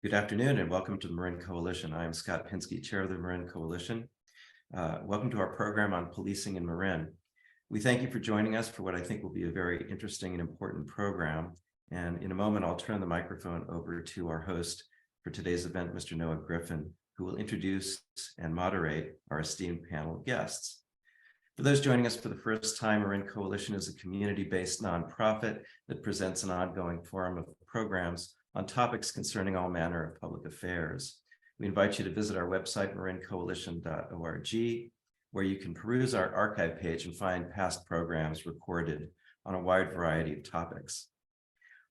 Good afternoon and welcome to the Marin Coalition. I am Scott Pinsky, Chair of the Marin Coalition. Welcome to our program on policing in Marin. We thank you for joining us for what I think will be a very interesting and important program. And in a moment, I'll turn the microphone over to our host for today's event, Mr. Noah Griffin, who will introduce and moderate our esteemed panel of guests. For those joining us for the first time, Marin Coalition is a community-based nonprofit that presents an ongoing forum of programs on topics concerning all manner of public affairs. We invite you to visit our website, marincoalition.org, where you can peruse our archive page and find past programs recorded on a wide variety of topics.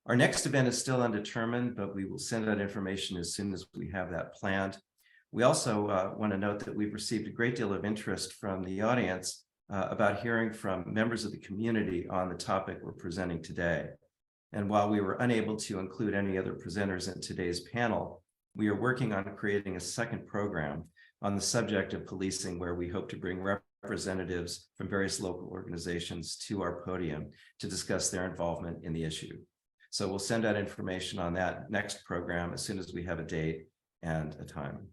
Our next event is still undetermined, but we will send out information as soon as we have that planned. We also want to note that we've received a great deal of interest from the audience about hearing from members of the community on the topic we're presenting today. And while we were unable to include any other presenters in today's panel, we are working on creating a second program on the subject of policing, where we hope to bring representatives from various local organizations to our podium to discuss their involvement in the issue. So we'll send out information on that next program as soon as we have a date and a time.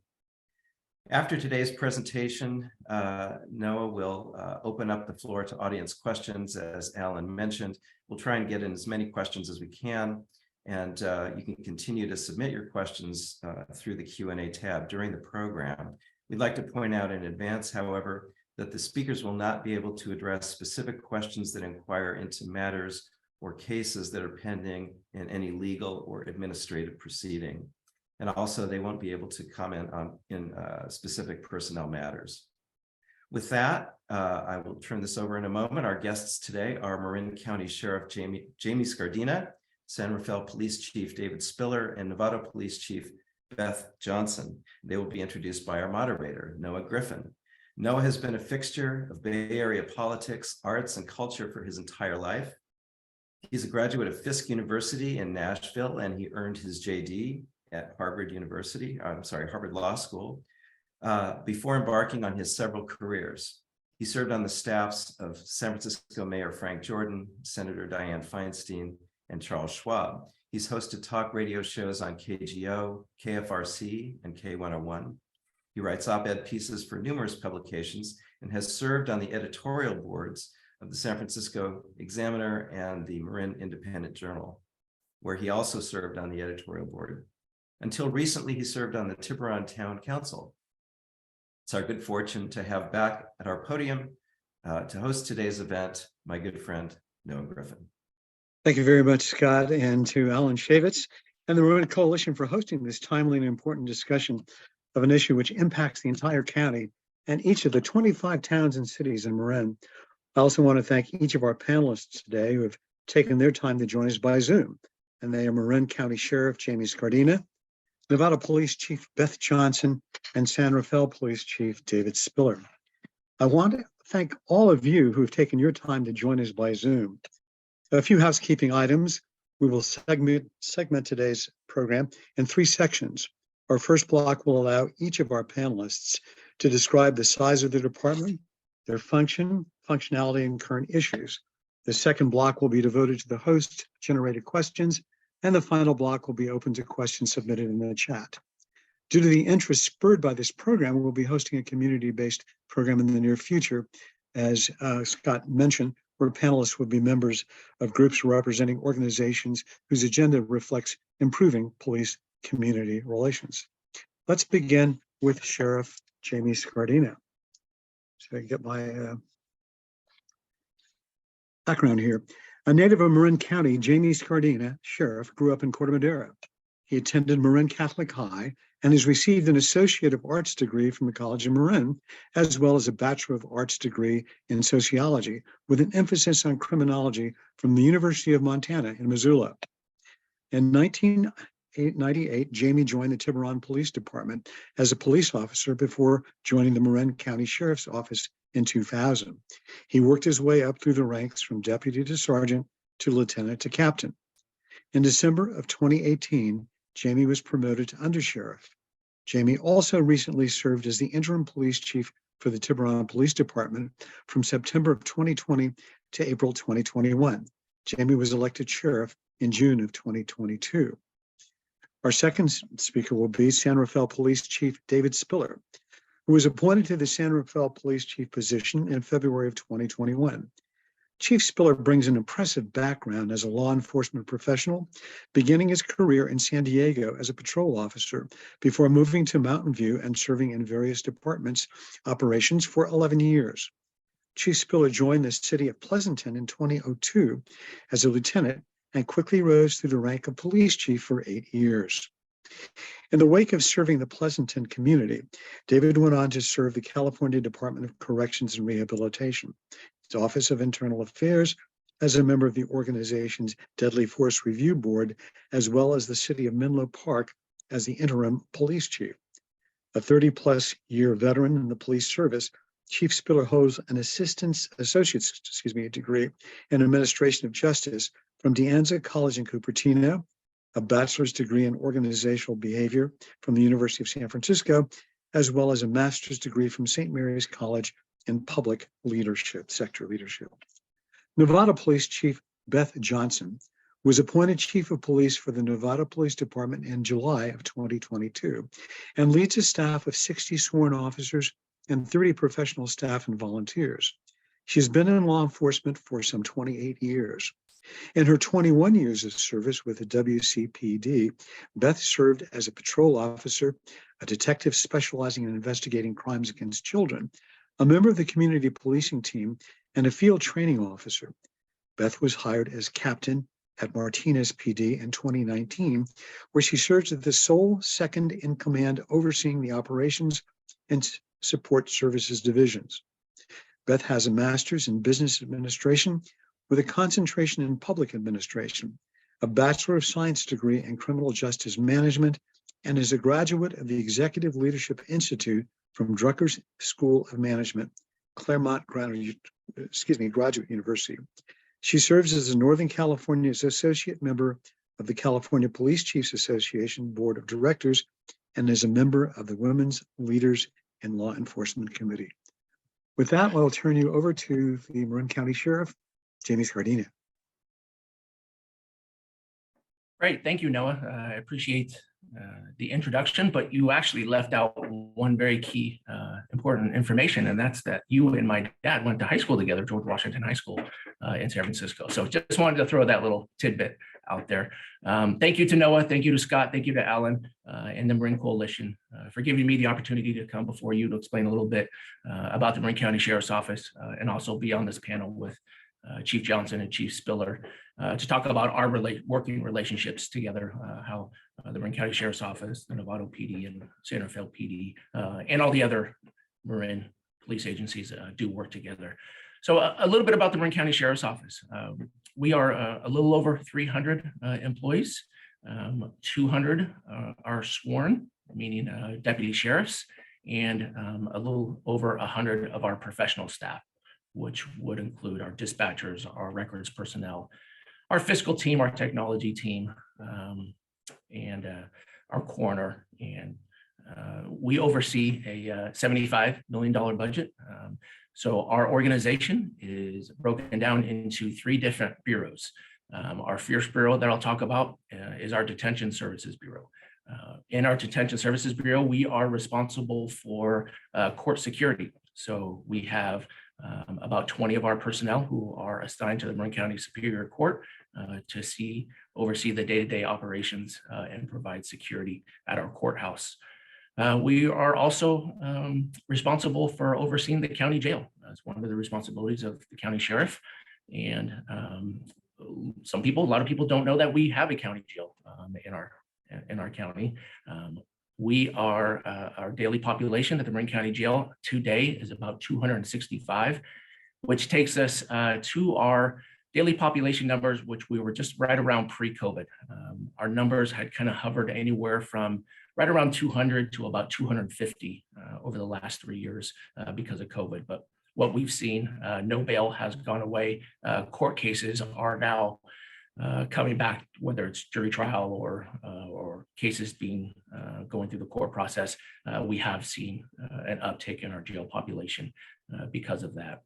After today's presentation, Noah will open up the floor to audience questions. As Alan mentioned, we'll try and get in as many questions as we can, and you can continue to submit your questions through the Q&A tab during the program. We'd like to point out in advance, however, that the speakers will not be able to address specific questions that inquire into matters or cases that are pending in any legal or administrative proceeding. And also, they won't be able to comment on specific personnel matters. With that, I will turn this over in a moment. Our guests today are Marin County Sheriff Jamie Scardina, San Rafael Police Chief David Spiller, and Nevada Police Chief Beth Johnson. They will be introduced by our moderator, Noah Griffin. Noah has been a fixture of Bay Area politics, arts, and culture for his entire life. He's a graduate of Fisk University in Nashville, and he earned his JD at Harvard Law School, before embarking on his several careers. He served on the staffs of San Francisco Mayor Frank Jordan, Senator Dianne Feinstein, and Charles Schwab. He's hosted talk radio shows on KGO, KFRC, and K101. He writes op-ed pieces for numerous publications and has served on the editorial boards of the San Francisco Examiner and the Marin Independent Journal, where he also served on the editorial board. Until recently, he served on the Tiburon Town Council. It's our good fortune to have back at our podium to host today's event, my good friend, Noah Griffin. Thank you very much, Scott, and to Alan Shavitz and the Marin Coalition for hosting this timely and important discussion of an issue which impacts the entire county and each of the 25 towns and cities in Marin. I also want to thank each of our panelists today who have taken their time to join us by Zoom, and they are Marin County Sheriff Jamie Scardina, Nevada Police Chief Beth Johnson, and San Rafael Police Chief David Spiller. I want to thank all of you who have taken your time to join us by Zoom. A few housekeeping items. We will segment today's program in 3 sections. Our first block will allow each of our panelists to describe the size of the department, their functionality, and current issues. The second block will be devoted to the host-generated questions, and the final block will be open to questions submitted in the chat. Due to the interest spurred by this program, we'll be hosting a community-based program in the near future. As Scott mentioned, where panelists will be members of groups representing organizations whose agenda reflects improving police community relations. Let's begin with Sheriff Jamie Scardina. So I can get my background here. A native of Marin County, Jamie Scardina, Sheriff, grew up in Corte Madera. He attended Marin Catholic High and has received an Associate of Arts degree from the College of Marin, as well as a Bachelor of Arts degree in Sociology, with an emphasis on criminology from the University of Montana in Missoula. In 1998, Jamie joined the Tiburon Police Department as a police officer before joining the Marin County Sheriff's Office in 2000. He worked his way up through the ranks from deputy to sergeant to lieutenant to captain. In December of 2018, Jamie was promoted to undersheriff. Jamie also recently served as the interim police chief for the Tiburon Police Department from September of 2020 to April 2021. Jamie was elected sheriff in June of 2022. Our second speaker will be San Rafael Police Chief David Spiller, who was appointed to the San Rafael Police Chief position in February of 2021. Chief Spiller brings an impressive background as a law enforcement professional, beginning his career in San Diego as a patrol officer before moving to Mountain View and serving in various departments operations for 11 years. Chief Spiller joined the city of Pleasanton in 2002 as a lieutenant and quickly rose through the rank of police chief for 8 years. In the wake of serving the Pleasanton community, David went on to serve the California Department of Corrections and Rehabilitation, its Office of Internal Affairs, as a member of the organization's Deadly Force Review Board, as well as the city of Menlo Park as the interim police chief. A 30-plus year veteran in the police service, Chief Spiller holds an associate's degree in administration of justice from De Anza College in Cupertino, a bachelor's degree in organizational behavior from the University of San Francisco, as well as a master's degree from St. Mary's College in public leadership, sector leadership. Nevada Police Chief Beth Johnson was appointed Chief of Police for the Nevada Police Department in July of 2022 and leads a staff of 60 sworn officers and 30 professional staff and volunteers. She's been in law enforcement for some 28 years. In her 21 years of service with the WCPD, Beth served as a patrol officer, a detective specializing in investigating crimes against children, a member of the community policing team, and a field training officer. Beth was hired as captain at Martinez PD in 2019, where she serves as the sole second in command overseeing the operations and support services divisions. Beth has a master's in business administration with a concentration in public administration, a Bachelor of Science degree in criminal justice management, and is a graduate of the Executive Leadership Institute from Drucker's School of Management, Claremont Graduate University. She serves as a Northern California's associate member of the California Police Chiefs Association Board of Directors and is a member of the Women's Leaders in Law Enforcement Committee. With that, I'll turn you over to the Marin County Sheriff, Jamie Scardina. Great, thank you, Noah. I appreciate the introduction, but you actually left out one very key important information, and that's that you and my dad went to high school together, George Washington High School in San Francisco. So just wanted to throw that little tidbit out there. Thank you to Noah, thank you to Scott, thank you to Alan and the Marin Coalition for giving me the opportunity to come before you to explain a little bit about the Marin County Sheriff's Office and also be on this panel with Chief Johnson and Chief Spiller to talk about our working relationships together, how the Marin County Sheriff's Office, the Novato PD, and San Rafael PD, and all the other Marin police agencies do work together. So a little bit about the Marin County Sheriff's Office. We are a little over 300 employees. 200 are sworn, meaning deputy sheriffs, and a little over 100 of our professional staff, which would include our dispatchers, our records personnel, our fiscal team, our technology team, and our coroner. And we oversee a $75 million budget. So our organization is broken down into 3 different bureaus. Our first bureau that I'll talk about is our Detention Services Bureau. In our Detention Services Bureau, we are responsible for court security. So we have about 20 of our personnel who are assigned to the Marin County Superior Court to oversee the day-to-day operations and provide security at our courthouse. We are also responsible for overseeing the county jail. That's one of the responsibilities of the county sheriff. And a lot of people don't know that we have a county jail in our county. Our daily population at the Marin County Jail today is about 265, which takes us to our daily population numbers, which we were just right around pre-COVID. Our numbers had kind of hovered anywhere from right around 200 to about 250 over the last 3 years because of COVID. But what we've seen, no bail has gone away. Court cases are now coming back, whether it's jury trial or cases going through the court process. We have seen an uptick in our jail population because of that.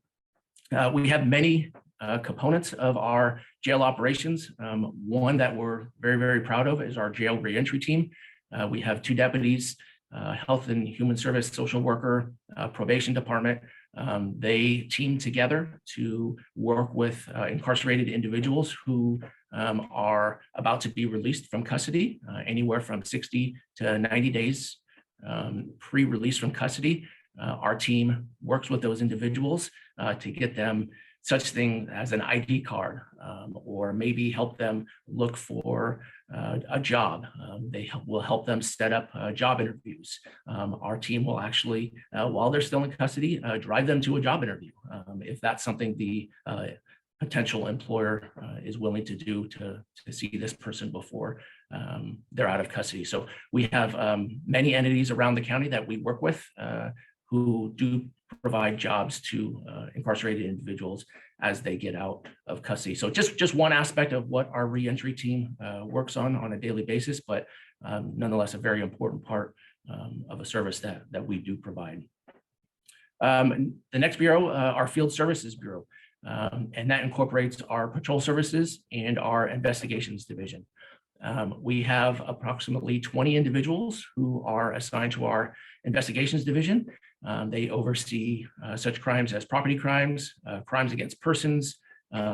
We have many components of our jail operations. One that we're very, very proud of is our jail reentry team. We have 2 deputies, health and human service, social worker, probation department. They team together to work with incarcerated individuals who are about to be released from custody, anywhere from 60 to 90 days pre-release from custody. Our team works with those individuals to get them such thing as an ID card, or maybe help them look for a job. Will help them set up job interviews. Our team will actually, while they're still in custody, drive them to a job interview if that's something the potential employer is willing to do to see this person before they're out of custody. So we have many entities around the county that we work with who do provide jobs to incarcerated individuals as they get out of custody. So just one aspect of what our reentry team works on a daily basis, but nonetheless, a very important part of a service that we do provide. The next bureau, our Field Services Bureau, and that incorporates our patrol services and our investigations division. We have approximately 20 individuals who are assigned to our investigations division. They oversee such crimes as property crimes, crimes against persons,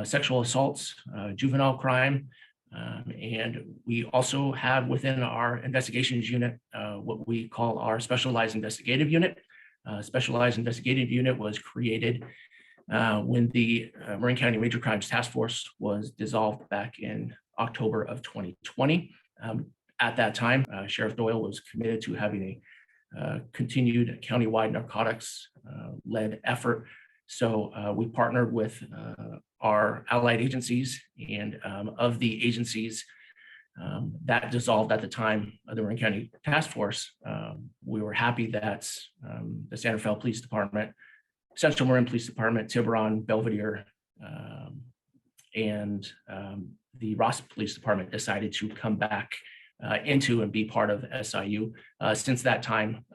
sexual assaults, juvenile crime. And we also have within our investigations unit what we call our specialized investigative unit. Specialized investigative unit was created when the Marin County Major Crimes Task Force was dissolved back in October of 2020. At that time, Sheriff Doyle was committed to having a continued countywide narcotics led effort. So we partnered with our allied agencies, and of the agencies that dissolved at the time of the Marin County Task Force, we were happy that the Santa Fe Police Department, Central Marin Police Department, Tiburon, Belvedere, and the Ross Police Department decided to come back into and be part of SIU. Since that time,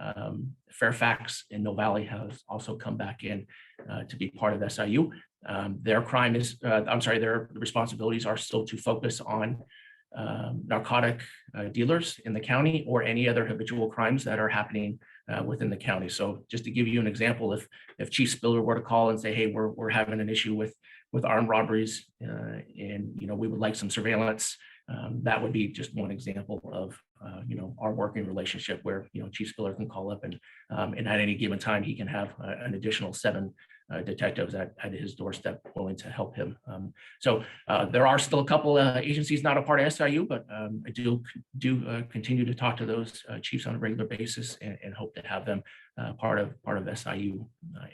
Fairfax and Mill Valley has also come back in to be part of SIU. Their responsibilities are still to focus on narcotic dealers in the county or any other habitual crimes that are happening within the county. So just to give you an example, if Chief Spiller were to call and say, hey, we're having an issue with armed robberies and we would like some surveillance, that would be just one example of our working relationship where Chief Spiller can call up and at any given time he can have an additional 7 detectives at his doorstep willing to help him. So there are still a couple agencies not a part of SIU, but I do continue to talk to those chiefs on a regular basis and hope to have them part of SIU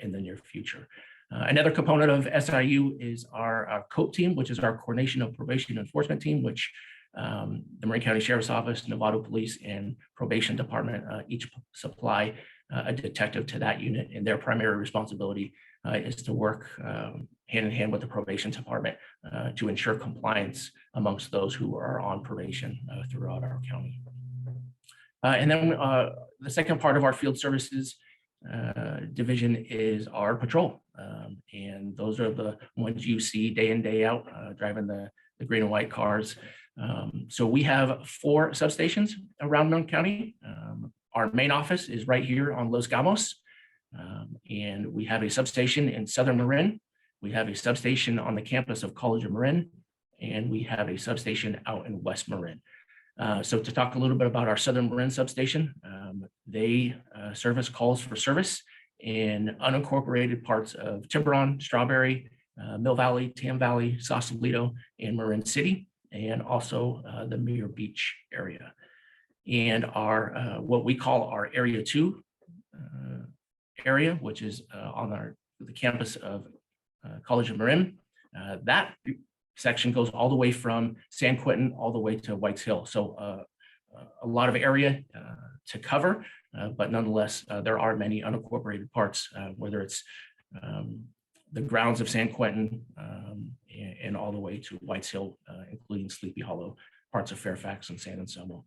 in the near future. Another component of SIU is our COPE team, which is our Coordination of Probation Enforcement team, which the Marin County Sheriff's Office, Novato Police, and Probation Department each supply a detective to that unit, and their primary responsibility is to work hand in hand with the Probation Department to ensure compliance amongst those who are on probation throughout our county. And then the second part of our Field Services division is our patrol. And those are the ones you see day in, day out, driving the green and white cars. So we have 4 substations around Marin County. Our main office is right here on Los Gamos. And we have a substation in Southern Marin. We have a substation on the campus of College of Marin, and we have a substation out in West Marin. So to talk a little bit about our Southern Marin substation, they service calls for service in unincorporated parts of Tiburon, Strawberry, Mill Valley, Tam Valley, Sausalito, and Marin City, and also the Muir Beach area. And our what we call our Area 2 area, which is on the campus of College of Marin, that section goes all the way from San Quentin all the way to Whites Hill. So a lot of area to cover, but nonetheless, there are many unincorporated parts, whether it's the grounds of San Quentin and all the way to Whites Hill, including Sleepy Hollow, parts of Fairfax and San Anselmo.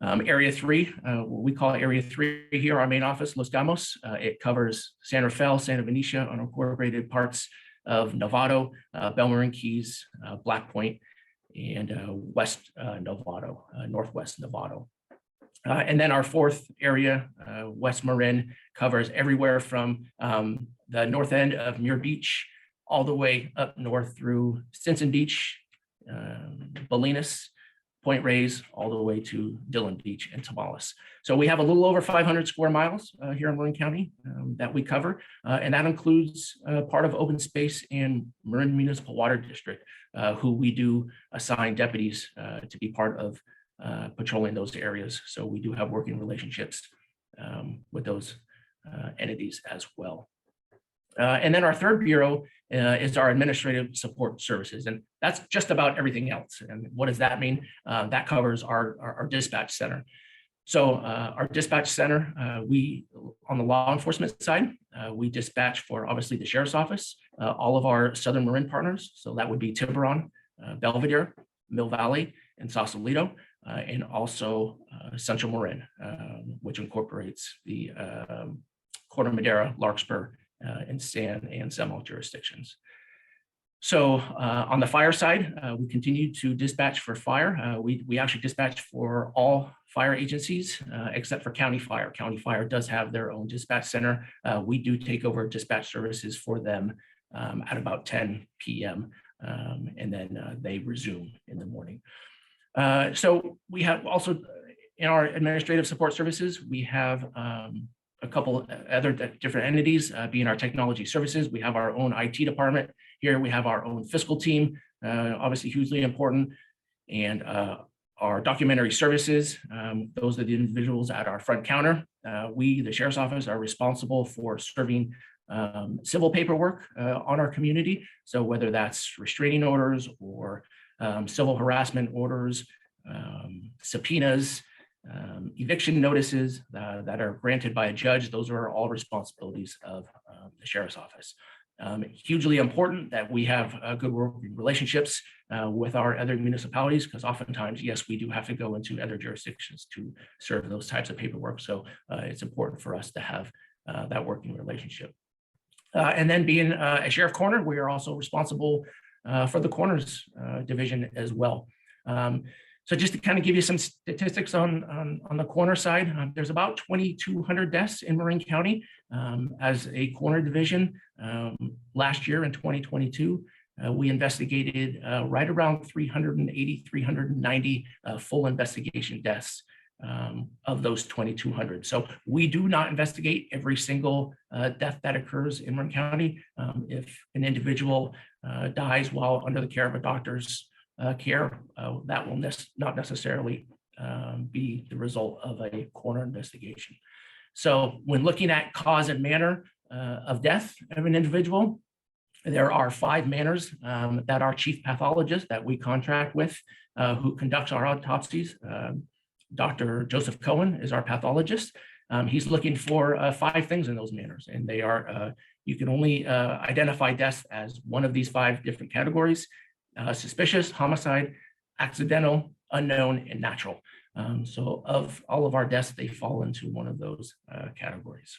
Area 3, what we call Area 3 here, our main office, Los Gamos. It covers San Rafael, Santa Venetia, unincorporated parts of Novato, Belmarin Keys, Black Point, and West Novato, Northwest Novato. And then our fourth area, West Marin, covers everywhere from the north end of Muir Beach all the way up north through Stinson Beach, Bolinas, Point Reyes, all the way to Dillon Beach and Tomales. So we have a little over 500 square miles here in Marin County that we cover, and that includes part of open space in Marin Municipal Water District, who we do assign deputies to be part of patrolling those areas. So we do have working relationships with those entities as well. And then our third bureau is our administrative support services, and that's just about everything else. And what does that mean? That covers our dispatch center. So our dispatch center, we, on the law enforcement side, we dispatch for obviously the sheriff's office, all of our Southern Marin partners. So that would be Tiburon, Belvedere, Mill Valley, and Sausalito, and also Central Marin, which incorporates the Corte Madera, Larkspur, and San and Seminole jurisdictions. So on the fire side, we continue to dispatch for fire. We actually dispatch for all fire agencies except for County Fire. County Fire does have their own dispatch center. We do take over dispatch services for them at about 10 p.m. And then they resume in the morning. So we have also in our administrative support services, we have a couple other different entities, being our technology services. We have our own IT department. Here we have our own fiscal team, obviously hugely important, and our documentary services. Those are the individuals at our front counter. We, the sheriff's office, are responsible for serving civil paperwork on our community. So whether that's restraining orders or civil harassment orders, subpoenas, eviction notices that are granted by a judge, those are all responsibilities of the sheriff's office. Hugely important that we have good working relationships with our other municipalities, because oftentimes, yes, we do have to go into other jurisdictions to serve those types of paperwork. So it's important for us to have that working relationship. And then being a sheriff corner, we are also responsible for the corners division as well. So just to kind of give you some statistics on the corner side, there's about 2,200 deaths in Marin County as a corner division. Last year in 2022, we investigated right around 380, 390 full investigation deaths of those 2,200. So we do not investigate every single death that occurs in Marin County. If an individual dies while under the care of a doctor's care, that will not necessarily be the result of a coroner investigation. So when looking at cause and manner of death of an individual, there are 5 manners that our chief pathologist that we contract with, who conducts our autopsies. Dr. Joseph Cohen is our pathologist. He's looking for 5 things in those manners, and they are, you can only identify deaths as one of these 5 different categories: suspicious, homicide, accidental, unknown, and natural. So of all of our deaths, they fall into one of those categories.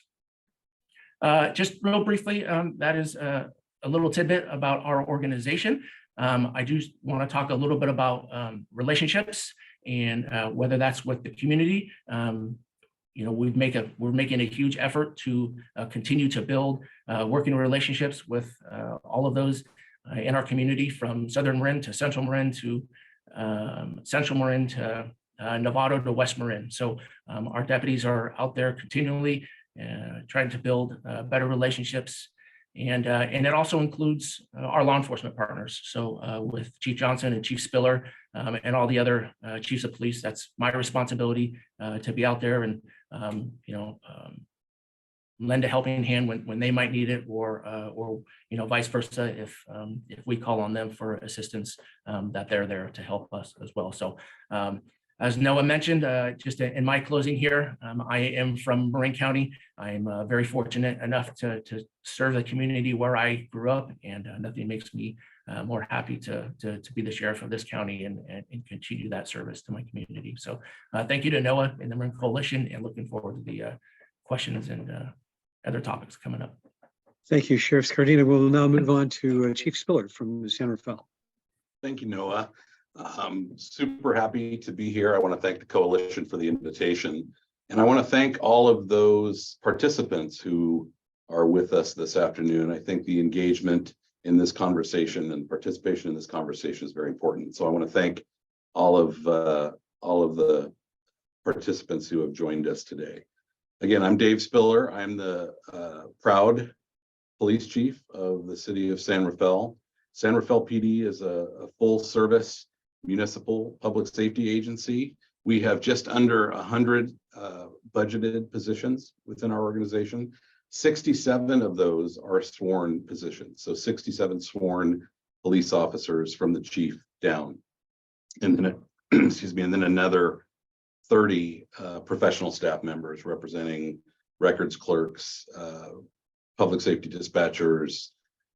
Just real briefly, that is a little tidbit about our organization. I do want to talk a little bit about relationships, and whether that's with the community. You know, we're making a huge effort to continue to build working relationships with all of those in our community, from Southern Marin to Central Marin to Central Marin to Novato to West Marin. So our deputies are out there continually trying to build better relationships. And it also includes our law enforcement partners. So with Chief Johnson and Chief Spiller and all the other chiefs of police, that's my responsibility to be out there and lend a helping hand when they might need it, or vice versa, if we call on them for assistance, that they're there to help us as well. So as Noah mentioned, just in my closing here, I am from Marin County. I am very fortunate enough to serve the community where I grew up, and nothing makes me more happy to be the sheriff of this county and continue that service to my community. So thank you to Noah and the Marin Coalition, and looking forward to the questions and other topics coming up. Thank you, Sheriff Scardina. We'll now move on to Chief Spiller from San Rafael. Thank you, Noah. I'm super happy to be here. I want to thank the coalition for the invitation. And I want to thank all of those participants who are with us this afternoon. I think the engagement in this conversation and participation in this conversation is very important. So I want to thank all of the participants who have joined us today. Again, I'm Dave Spiller. I'm the proud police chief of the city of San Rafael. San Rafael PD is a full service municipal public safety agency. We have just under 100 budgeted positions within our organization. 67 of those are sworn positions. So 67 sworn police officers from the chief down. And then, excuse me, and then another 30 professional staff members representing records clerks, public safety dispatchers,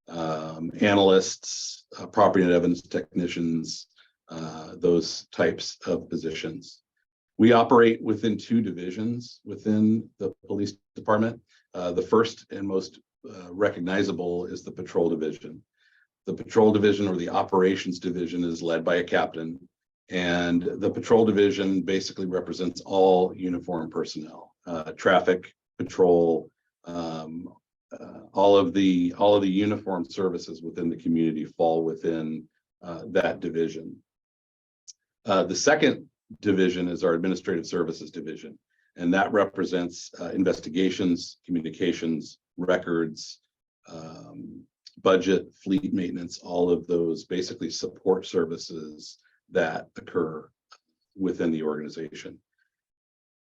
analysts, property and evidence technicians, those types of positions. We operate within two divisions within the police department. The first and most recognizable is the patrol division. The patrol division, or the operations division, is led by a captain, and the patrol division basically represents all uniformed personnel, traffic, patrol, all of the uniformed services within the community fall within that division. The second division is our administrative services division, and that represents investigations, communications, records, budget, fleet maintenance, all of those basically support services that occur within the organization.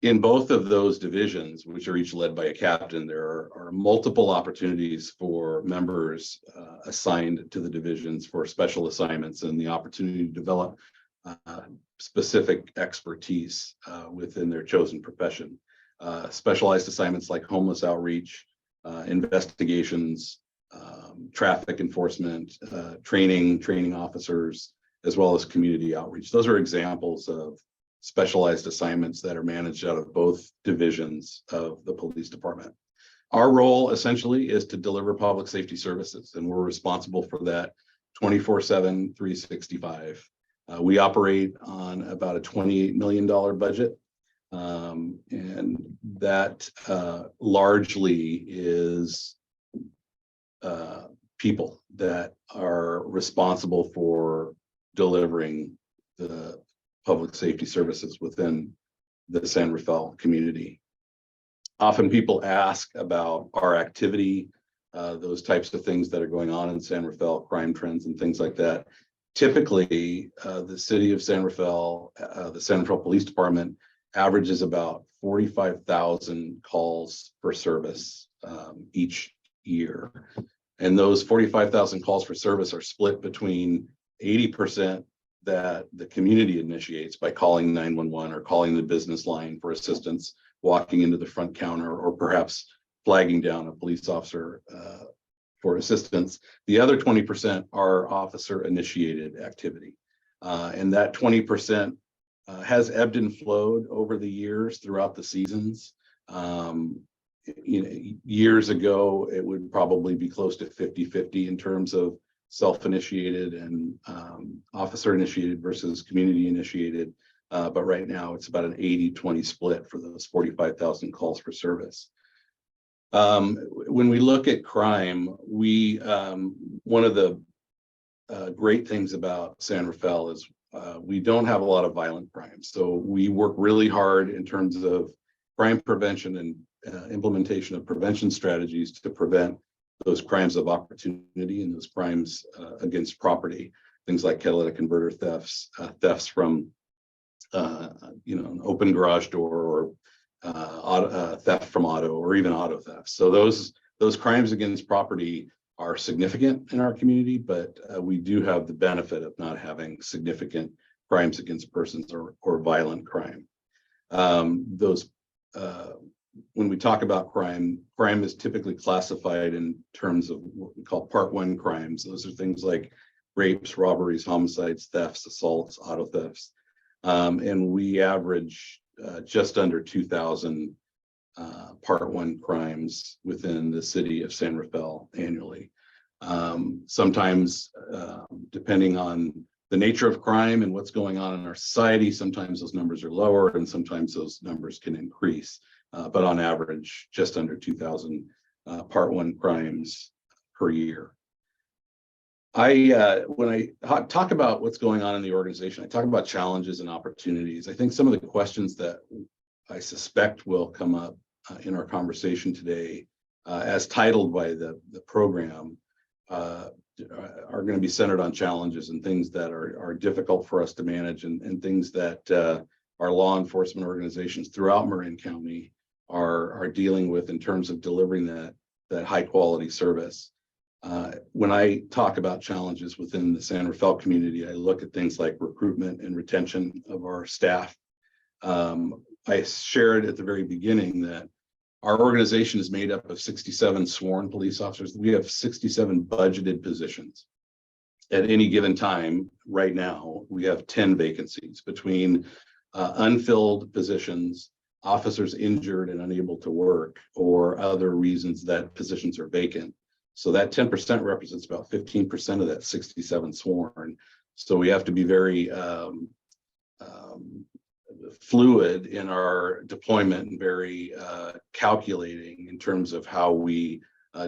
In both of those divisions, which are each led by a captain, there are multiple opportunities for members assigned to the divisions for special assignments and the opportunity to develop specific expertise within their chosen profession. Specialized assignments like homeless outreach, investigations, traffic enforcement, training officers, as well as community outreach. Those are examples of specialized assignments that are managed out of both divisions of the police department. Our role essentially is to deliver public safety services, and we're responsible for that 24/7, 365. We operate on about a $28 million budget, and that largely is people that are responsible for delivering the public safety services within the San Rafael community. Often people ask about our activity, those types of things that are going on in San Rafael, crime trends and things like that. Typically, the city of San Rafael, the San Rafael Police Department averages about 45,000 calls per service each year. And those 45,000 calls for service are split between 80% that the community initiates by calling 911 or calling the business line for assistance, walking into the front counter, or perhaps flagging down a police officer for assistance. The other 20% are officer initiated activity. And that 20% has ebbed and flowed over the years throughout the seasons. Years ago, it would probably be close to 50-50 in terms of self-initiated and officer-initiated versus community-initiated. But right now, it's about an 80-20 split for those 45,000 calls for service. When we look at crime, one of the great things about San Rafael is we don't have a lot of violent crime. So we work really hard in terms of crime prevention and implementation of prevention strategies to prevent those crimes of opportunity and those crimes against property, things like catalytic converter thefts, thefts from an open garage door, or theft from auto, or even auto theft. So those crimes against property are significant in our community, but we do have the benefit of not having significant crimes against persons or violent crime. When we talk about crime is typically classified in terms of what we call Part 1 crimes. Those are things like rapes, robberies, homicides, thefts, assaults, auto thefts. And we average just under 2,000 Part 1 crimes within the city of San Rafael annually. Sometimes, depending on the nature of crime and what's going on in our society, sometimes those numbers are lower and sometimes those numbers can increase. But on average, just under 2,000 Part 1 crimes per year. When I talk about what's going on in the organization, I talk about challenges and opportunities. I think some of the questions that I suspect will come up in our conversation today, as titled by the program, are going to be centered on challenges and things that are difficult for us to manage, and things that our law enforcement organizations throughout Marin County are dealing with in terms of delivering that high quality service. When I talk about challenges within the San Rafael community, I look at things like recruitment and retention of our staff. I shared at the very beginning that our organization is made up of 67 sworn police officers. We have 67 budgeted positions. At any given time, right now, we have 10 vacancies between unfilled positions, officers injured and unable to work, or other reasons that positions are vacant. So that 10% represents about 15% of that 67 sworn. So we have to be very fluid in our deployment and very calculating in terms of how we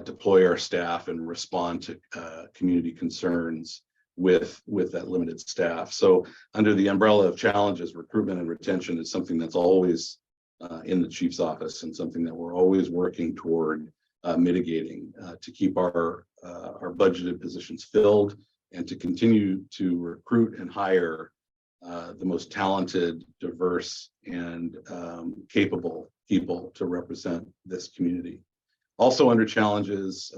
deploy our staff and respond to community concerns with that limited staff. So under the umbrella of challenges, recruitment and retention is something that's always in the chief's office, and something that we're always working toward mitigating to keep our budgeted positions filled, and to continue to recruit and hire the most talented, diverse, and capable people to represent this community. Also under challenges,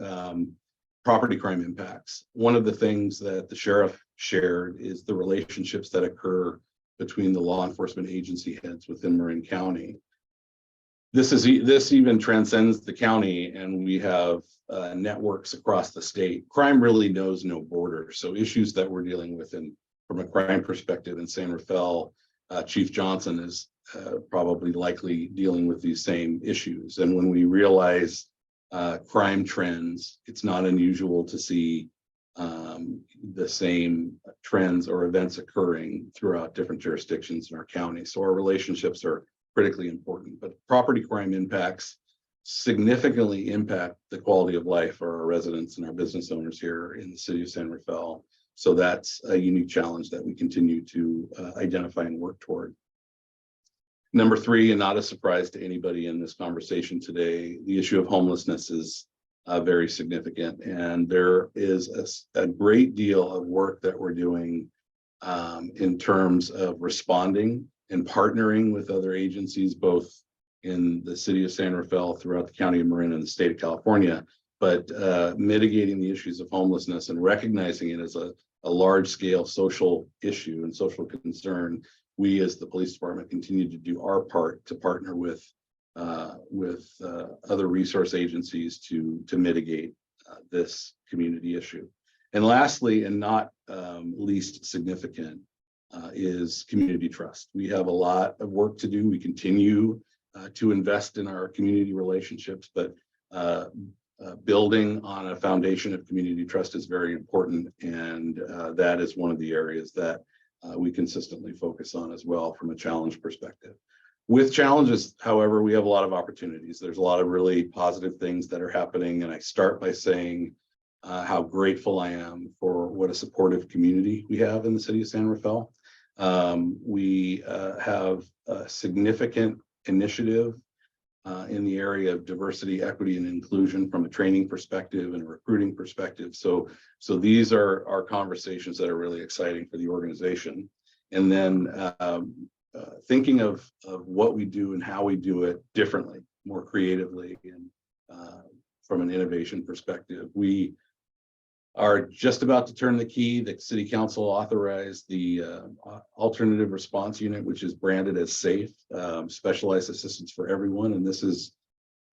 property crime impacts. One of the things that the sheriff shared is the relationships that occur between the law enforcement agency heads within Marin County. This even transcends the county, and we have networks across the state. Crime really knows no border. So issues that we're dealing with from a crime perspective in San Rafael, Chief Johnson is probably likely dealing with these same issues. And when we realize crime trends, it's not unusual to see the same trends or events occurring throughout different jurisdictions in our county. So our relationships are critically important. But property crime impacts significantly impact the quality of life for our residents and our business owners here in the city of San Rafael. So that's a unique challenge that we continue to identify and work toward. Number 3, and not a surprise to anybody in this conversation today, the issue of homelessness is very significant. And there is a great deal of work that we're doing in terms of responding and partnering with other agencies, both in the city of San Rafael, throughout the county of Marin, and the state of California, but mitigating the issues of homelessness and recognizing it as a large-scale social issue and social concern. We, as the police department, continue to do our part to partner with other resource agencies to mitigate this community issue. And lastly, and not least significant, is community trust. We have a lot of work to do. We continue to invest in our community relationships, but building on a foundation of community trust is very important, and that is one of the areas that we consistently focus on as well from a challenge perspective. With challenges, however, we have a lot of opportunities. There's a lot of really positive things that are happening, and I start by saying how grateful I am for what a supportive community we have in the city of San Rafael. We have a significant initiative in the area of diversity, equity, and inclusion from a training perspective and a recruiting perspective. So these are our conversations that are really exciting for the organization. And then thinking of what we do and how we do it differently, more creatively, and from an innovation perspective. We are just about to turn the key. The city council authorized the alternative response unit, which is branded as SAFE, specialized assistance for everyone. And this is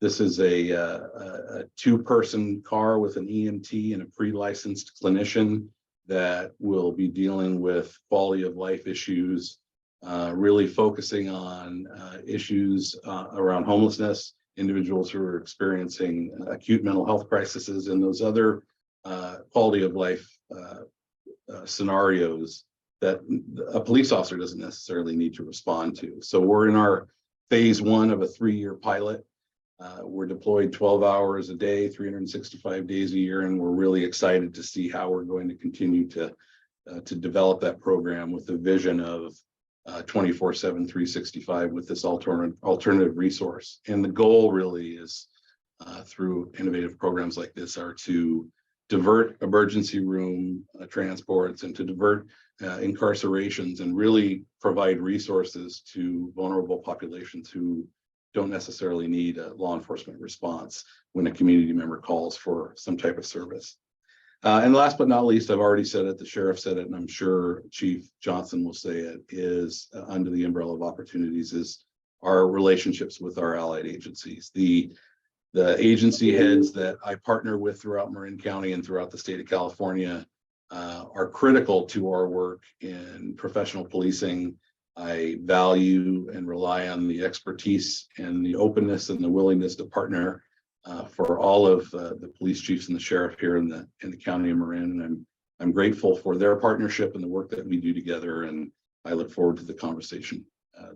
a 2-person car with an EMT and a pre-licensed clinician that will be dealing with quality of life issues, really focusing on issues around homelessness, individuals who are experiencing acute mental health crises and those other quality of life scenarios that a police officer doesn't necessarily need to respond to. So we're in our phase 1 of a 3-year pilot. We're deployed 12 hours a day, 365 days a year, and we're really excited to see how we're going to continue to develop that program with the vision of 24/7, 365 with this alternative resource. And the goal really is through innovative programs like this are to divert emergency room transports and to divert incarcerations and really provide resources to vulnerable populations who don't necessarily need a law enforcement response when a community member calls for some type of service. And last but not least, I've already said it, the sheriff said it, and I'm sure Chief Johnson will say it, is under the umbrella of opportunities is our relationships with our allied agencies. The agency heads that I partner with throughout Marin County and throughout the state of California are critical to our work in professional policing. I value and rely on the expertise and the openness and the willingness to partner for all of the police chiefs and the sheriff here in the county of Marin. And I'm grateful for their partnership and the work that we do together. And I look forward to the conversation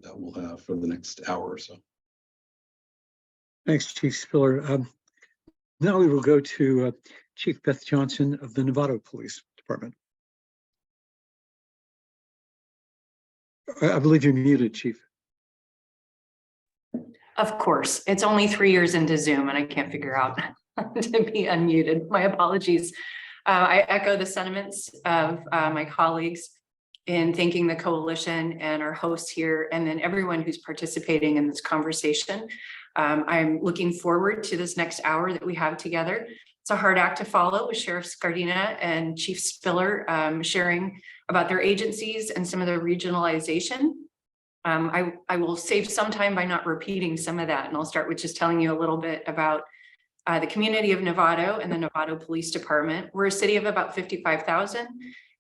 that we'll have for the next hour or so. Thanks, Chief Spiller. Now we will go to Chief Beth Johnson of the Novato Police Department. I believe you're muted, Chief. Of course, it's only 3 years into Zoom and I can't figure out to be unmuted. My apologies. I echo the sentiments of my colleagues in thanking the coalition and our hosts here, and then everyone who's participating in this conversation. I'm looking forward to this next hour that we have together. It's a hard act to follow with Sheriff Scardina and Chief Spiller sharing about their agencies and some of their regionalization. I will save some time by not repeating some of that, and I'll start with just telling you a little bit about the community of Novato and the Novato Police Department. We're a city of about 55,000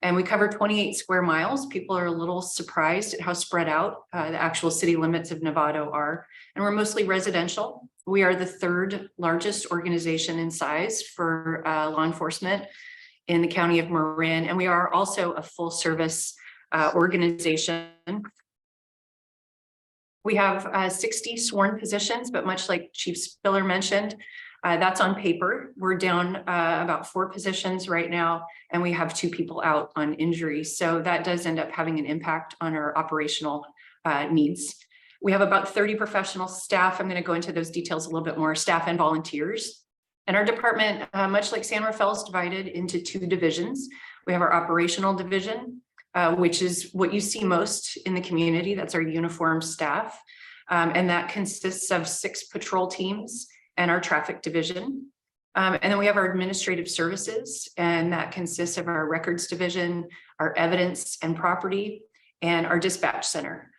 and we cover 28 square miles. People are a little surprised at how spread out the actual city limits of Novato are, and we're mostly residential. We are the 3rd largest organization in size for law enforcement in the county of Marin, and we are also a full service organization. We have 60 sworn positions, but much like Chief Spiller mentioned, that's on paper. We're down about 4 positions right now, and we have 2 people out on injury. So that does end up having an impact on our operational needs. We have about 30 professional staff. I'm going to go into those details a little bit more, staff and volunteers. And our department, much like San Rafael, is divided into 2 divisions. We have our operational division, which is what you see most in the community. That's our uniformed staff. And that consists of 6 patrol teams and our traffic division. And then we have our administrative services, and that consists of our records division, our evidence and property, and our dispatch center.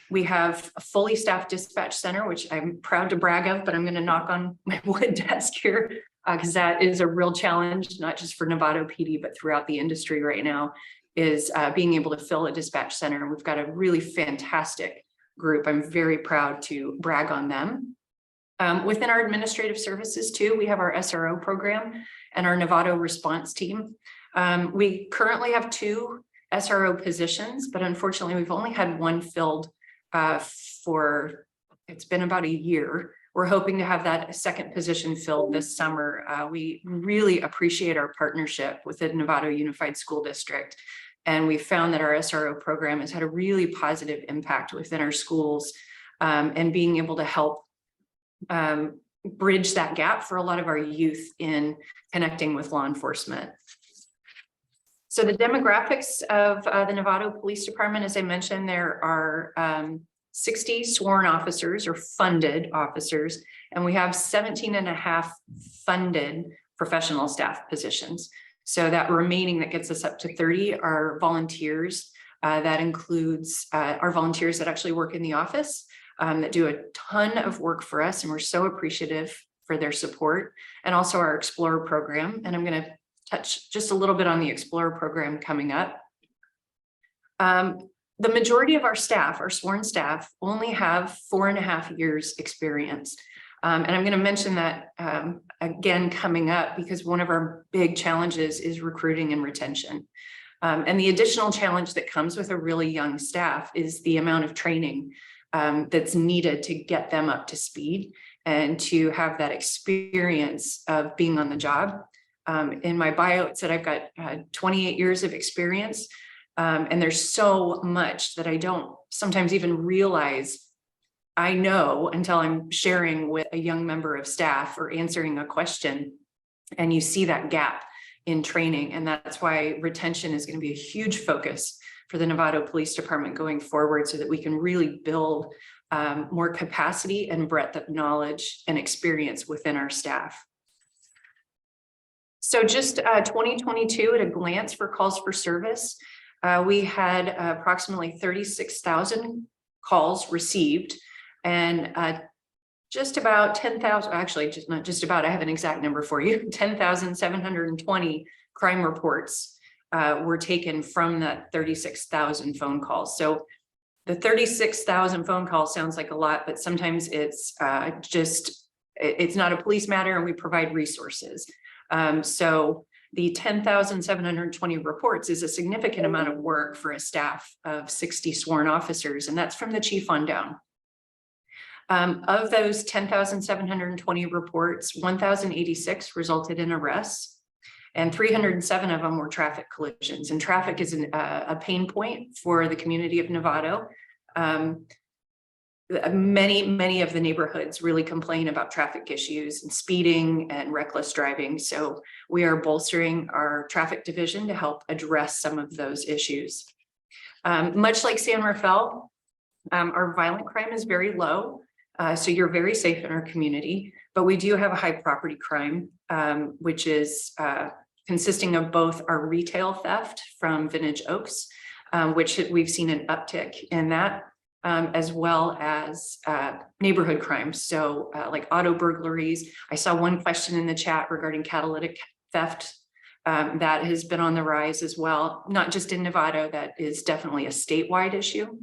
We have a fully staffed dispatch center, which I'm proud to brag of, but I'm going to knock on my wood desk here because that is a real challenge, not just for Novato PD, but throughout the industry right now, is being able to fill a dispatch center. We've got a really fantastic group. I'm very proud to brag on them. Within our administrative services too, we have our SRO program and our Novato response team. We currently have 2 SRO positions, but unfortunately we've only had 1 filled for, it's been about a year. We're hoping to have that 2nd position filled this summer. We really appreciate our partnership with the Novato Unified School District. And we found that our SRO program has had a really positive impact within our schools and being able to help bridge that gap for a lot of our youth in connecting with law enforcement. So the demographics of the Novato Police Department, as I mentioned, there are 60 sworn officers or funded officers, and we have 17.5 funded professional staff positions. So that remaining that gets us up to 30 are volunteers. That includes our volunteers that actually work in the office, that do a ton of work for us, and we're so appreciative for their support, and also our Explorer program. And I'm going to touch just a little bit on the Explorer program coming up. The majority of our staff, our sworn staff, only have 4.5 years experience. And I'm going to mention that again coming up because one of our big challenges is recruiting and retention. And the additional challenge that comes with a really young staff is the amount of training that's needed to get them up to speed and to have that experience of being on the job. In my bio, it said I've got 28 years of experience, and there's so much that I don't sometimes even realize I know until I'm sharing with a young member of staff or answering a question, and you see that gap in training. And that's why retention is going to be a huge focus for the Novato Police Department going forward so that we can really build more capacity and breadth of knowledge and experience within our staff. So just 2022 at a glance for calls for service, we had approximately 36,000 calls received, and just about 10,000, actually just not just about, I have an exact number for you, 10,720 crime reports were taken from that 36,000 phone calls. So the 36,000 phone calls sounds like a lot, but sometimes it's it's not a police matter and we provide resources. So the 10,720 reports is a significant amount of work for a staff of 60 sworn officers, and that's from the chief on down. Of those 10,720 reports, 1,086 resulted in arrests, and 307 of them were traffic collisions. And traffic is a pain point for the community of Novato. Many of the neighborhoods really complain about traffic issues and speeding and reckless driving. So we are bolstering our traffic division to help address some of those issues. Much like San Rafael, our violent crime is very low. So you're very safe in our community, but we do have a high property crime, which is consisting of both our retail theft from Vintage Oaks, which we've seen an uptick in that, as well as neighborhood crimes. So like auto burglaries. I saw one question in the chat regarding catalytic theft. That has been on the rise as well, not just in Novato, that is definitely a statewide issue.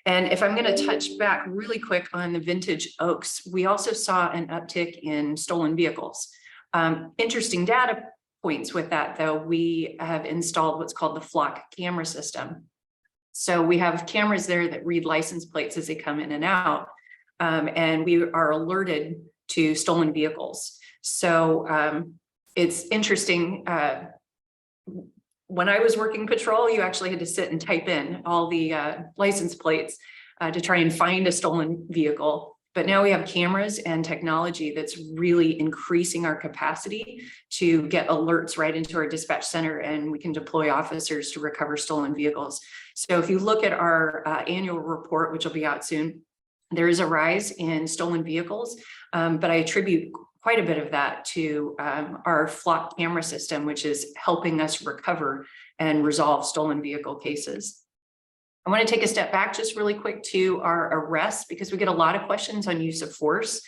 And if I'm going to touch back really quick on the Vintage Oaks, we also saw an uptick in stolen vehicles. Interesting data points with that, though. We have installed what's called the flock camera system. So we have cameras there that read license plates as they come in and out, and we are alerted to stolen vehicles. So it's interesting. When I was working patrol, you actually had to sit and type in all the license plates to try and find a stolen vehicle. But now we have cameras and technology that's really increasing our capacity to get alerts right into our dispatch center, and we can deploy officers to recover stolen vehicles. So if you look at our annual report, which will be out soon, there is a rise in stolen vehicles, but I attribute quite a bit of that to our flock camera system, which is helping us recover and resolve stolen vehicle cases. I want to take a step back just really quick to our arrests, because we get a lot of questions on use of force.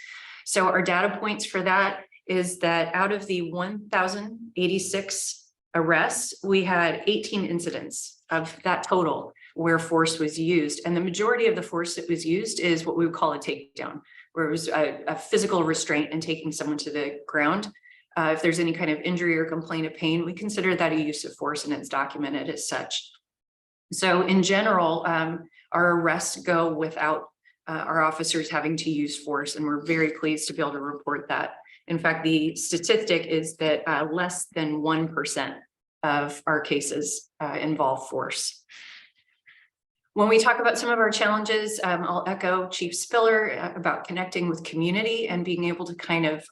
So our data points for that is that out of the 1,086 arrests, we had 18 incidents of that total where force was used. And the majority of the force that was used is what we would call a takedown, where it was a physical restraint and taking someone to the ground. If there's any kind of injury or complaint of pain, we consider that a use of force, and it's documented as such. So in general, our arrests go without our officers having to use force, and we're very pleased to be able to report that. In fact, the statistic is that less than 1% of our cases involve force. When we talk about some of our challenges, I'll echo Chief Spiller about connecting with community and being able to kind of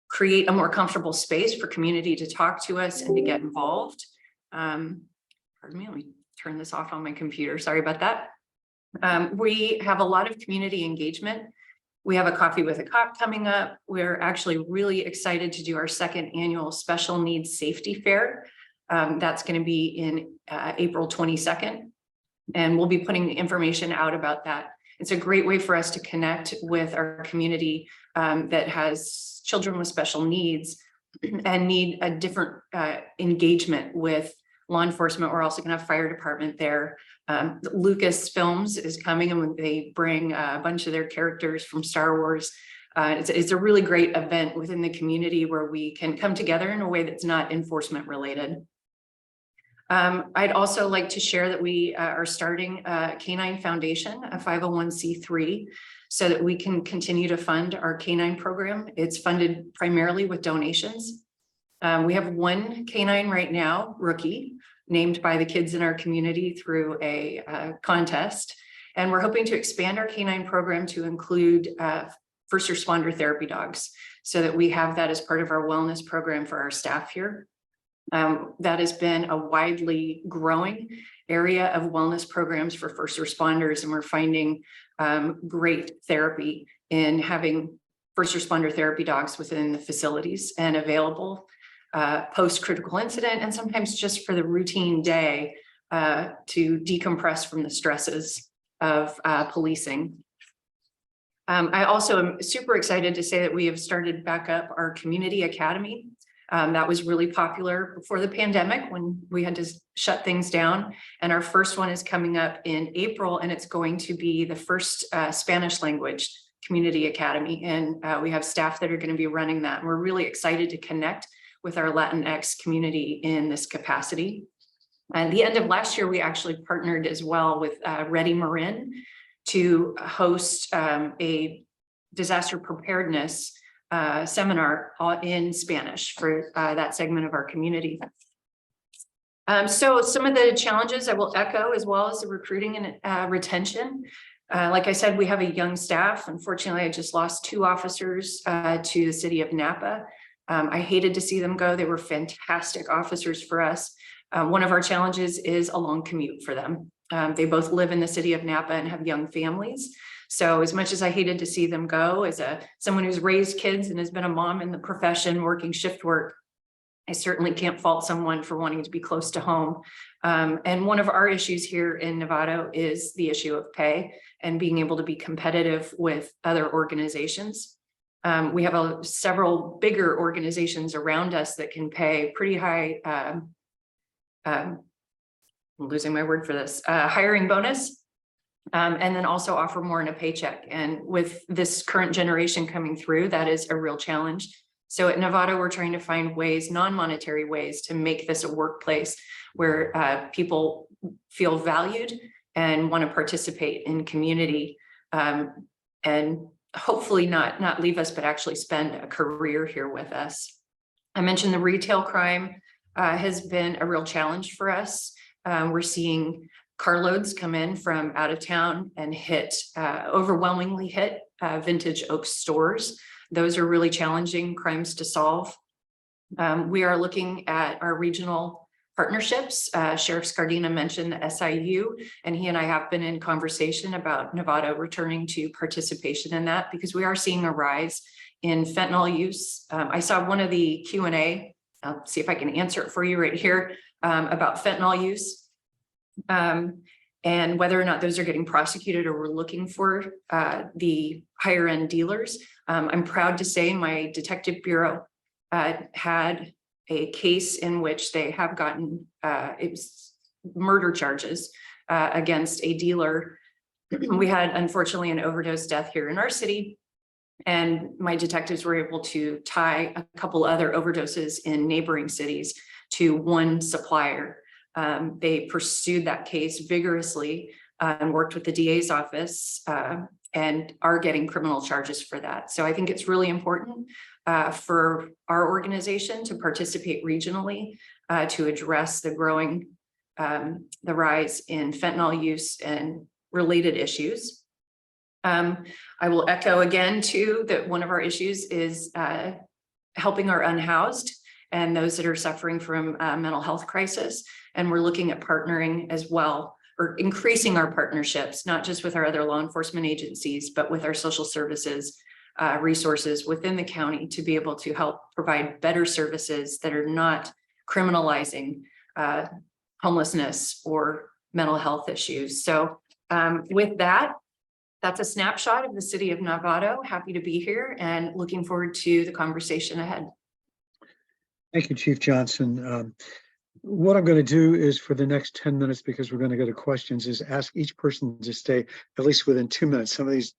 create a more comfortable space for community to talk to us and to get involved. Pardon me, let me turn this off on my computer. Sorry about that. We have a lot of community engagement. We have a coffee with a cop coming up. We're actually really excited to do our second annual special needs safety fair. That's going to be in April 22nd. And we'll be putting the information out about that. It's a great way for us to connect with our community that has children with special needs and need a different engagement with law enforcement. We're also going to have fire department there. Lucas Films is coming, and they bring a bunch of their characters from Star Wars. It's a really great event within the community where we can come together in a way that's not enforcement related. I'd also like to share that we are starting a Canine Foundation, a 501c3, so that we can continue to fund our canine program. It's funded primarily with donations. We have one canine right now, Rookie, named by the kids in our community through a contest. And we're hoping to expand our canine program to include first responder therapy dogs, so that we have that as part of our wellness program for our staff here. That has been a widely growing area of wellness programs for first responders, and we're finding great therapy in having first responder therapy dogs within the facilities and available post critical incident, and sometimes just for the routine day to decompress from the stresses of policing. I also am super excited to say that we have started back up our community academy. That was really popular before the pandemic when we had to shut things down. And our first one is coming up in April, and it's going to be the first Spanish language community academy. And we have staff that are going to be running that. And we're really excited to connect with our Latinx community in this capacity. And the end of last year, we actually partnered as well with Marin to host a disaster preparedness seminar in Spanish for that segment of our community. So some of the challenges I will echo, as well as the recruiting and retention. Like I said, we have a young staff. Unfortunately, I just lost 2 officers to the city of Napa. I hated to see them go. They were fantastic officers for us. One of our challenges is a long commute for them. They both live in the city of Napa and have young families. So as much as I hated to see them go, as someone who's raised kids and has been a mom in the profession working shift work, I certainly can't fault someone for wanting to be close to home. And one of our issues here in Novato is the issue of pay and being able to be competitive with other organizations. We have several bigger organizations around us that can pay pretty high, I'm losing my word for this, hiring bonus. And then also offer more in a paycheck. And with this current generation coming through, that is a real challenge. So at Novato, we're trying to find ways, non-monetary ways, to make this a workplace where people feel valued and want to participate in community, and hopefully not leave us, but actually spend a career here with us. I mentioned the retail crime has been a real challenge for us. We're seeing carloads come in from out of town and overwhelmingly hit Vintage Oaks stores. Those are really challenging crimes to solve. We are looking at our regional partnerships. Sheriff Scardina mentioned the SIU, and he and I have been in conversation about Novato returning to participation in that, because we are seeing a rise in fentanyl use. I saw one of the Q&A, I'll see if I can answer it for you right here, about fentanyl use. And whether or not those are getting prosecuted, or we're looking for the higher end dealers. I'm proud to say my detective bureau had a case in which they have gotten it was murder charges against a dealer. We had, unfortunately, an overdose death here in our city, and my detectives were able to tie a couple other overdoses in neighboring cities to one supplier. They pursued that case vigorously and worked with the DA's office and are getting criminal charges for that. So I think it's really important for our organization to participate regionally to address the rise in fentanyl use and related issues. I will echo again too that one of our issues is helping our unhoused and those that are suffering from mental health crisis. And we're looking at partnering as well, or increasing our partnerships, not just with our other law enforcement agencies, but with our social services resources within the county to be able to help provide better services that are not criminalizing homelessness or mental health issues. So with that, that's a snapshot of the city of Novato. Happy to be here and looking forward to the conversation ahead. Thank you, Chief Johnson. What I'm going to do is for the next 10 minutes, because we're going to go to questions, is ask each person to stay at least within 2 minutes. Some of these,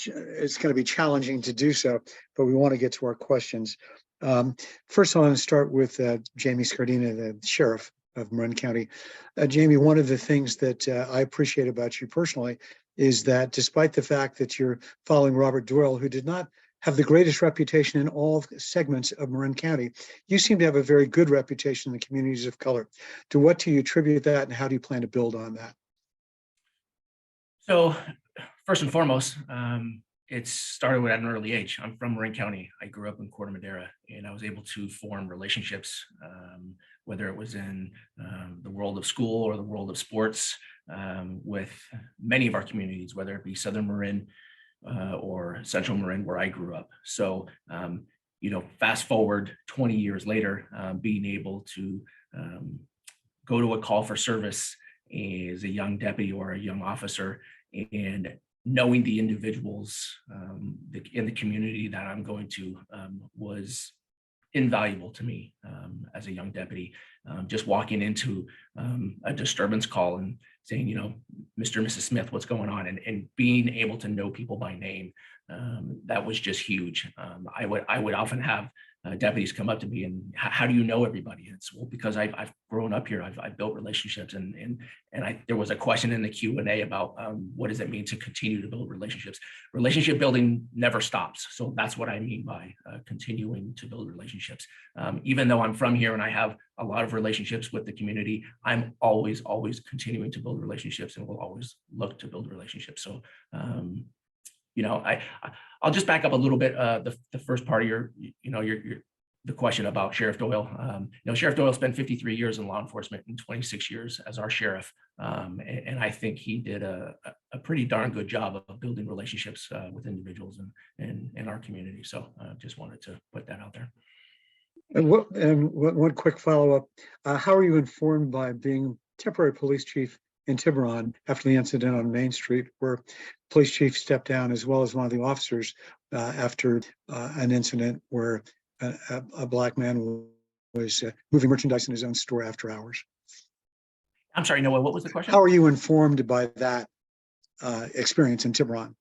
it's going to be challenging to do so, but we want to get to our questions. First, I want to start with Jamie Scardina, the sheriff of Marin County. Jamie, one of the things that I appreciate about you personally is that despite the fact that you're following Robert Doyle, who did not have the greatest reputation in all segments of Marin County, you seem to have a very good reputation in the communities of color. To what do you attribute that, and how do you plan to build on that? So first and foremost, it started at an early age. I'm from Marin County. I grew up in Corte Madera, and I was able to form relationships, whether it was in the world of school or the world of sports, with many of our communities, whether it be Southern Marin or Central Marin, where I grew up. So, fast forward 20 years later, being able to go to a call for service as a young deputy or a young officer, and knowing the individuals in the community that I'm going to was invaluable to me as a young deputy. Just walking into a disturbance call and saying, Mr. and Mrs. Smith, what's going on? And being able to know people by name, that was just huge. I would often have deputies come up to me and, how do you know everybody? And it's, well, because I've grown up here. I've built relationships, and there was a question in the Q&A about what does it mean to continue to build relationships? Relationship building never stops. So that's what I mean by continuing to build relationships. Even though I'm from here and I have a lot of relationships with the community, I'm always continuing to build relationships, and will always look to build relationships. So, I'll just back up a little bit. The first part of your the question about Sheriff Doyle. Sheriff Doyle spent 53 years in law enforcement and 26 years as our sheriff. And I think he did a pretty darn good job of building relationships with individuals and in our community. So just wanted to put that out there. And one quick follow-up. How are you informed by being temporary police chief in Tiburon after the incident on Main Street, where police chief stepped down, as well as one of the officers after an incident where a Black man was moving merchandise in his own store after hours? I'm sorry, Noah, what was the question? How are you informed by that experience in Tiburon?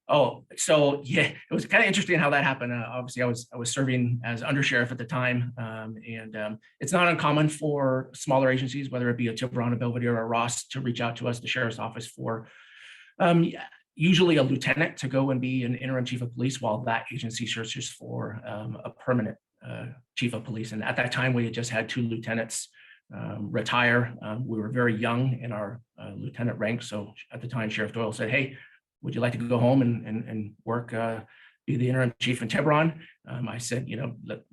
Oh, so yeah, it was kind of interesting how that happened. Obviously, I was serving as undersheriff at the time, and it's not uncommon for smaller agencies, whether it be a Tiburon, a Belvedere, or a Ross, to reach out to us, the sheriff's office, for usually a lieutenant to go and be an interim chief of police while that agency searches for a permanent chief of police. And at that time, we had just had 2 lieutenants retire. We were very young in our lieutenant rank, so at the time, Sheriff Doyle said, "Hey, would you like to go home and work, be the interim chief in Tiburon?" I said,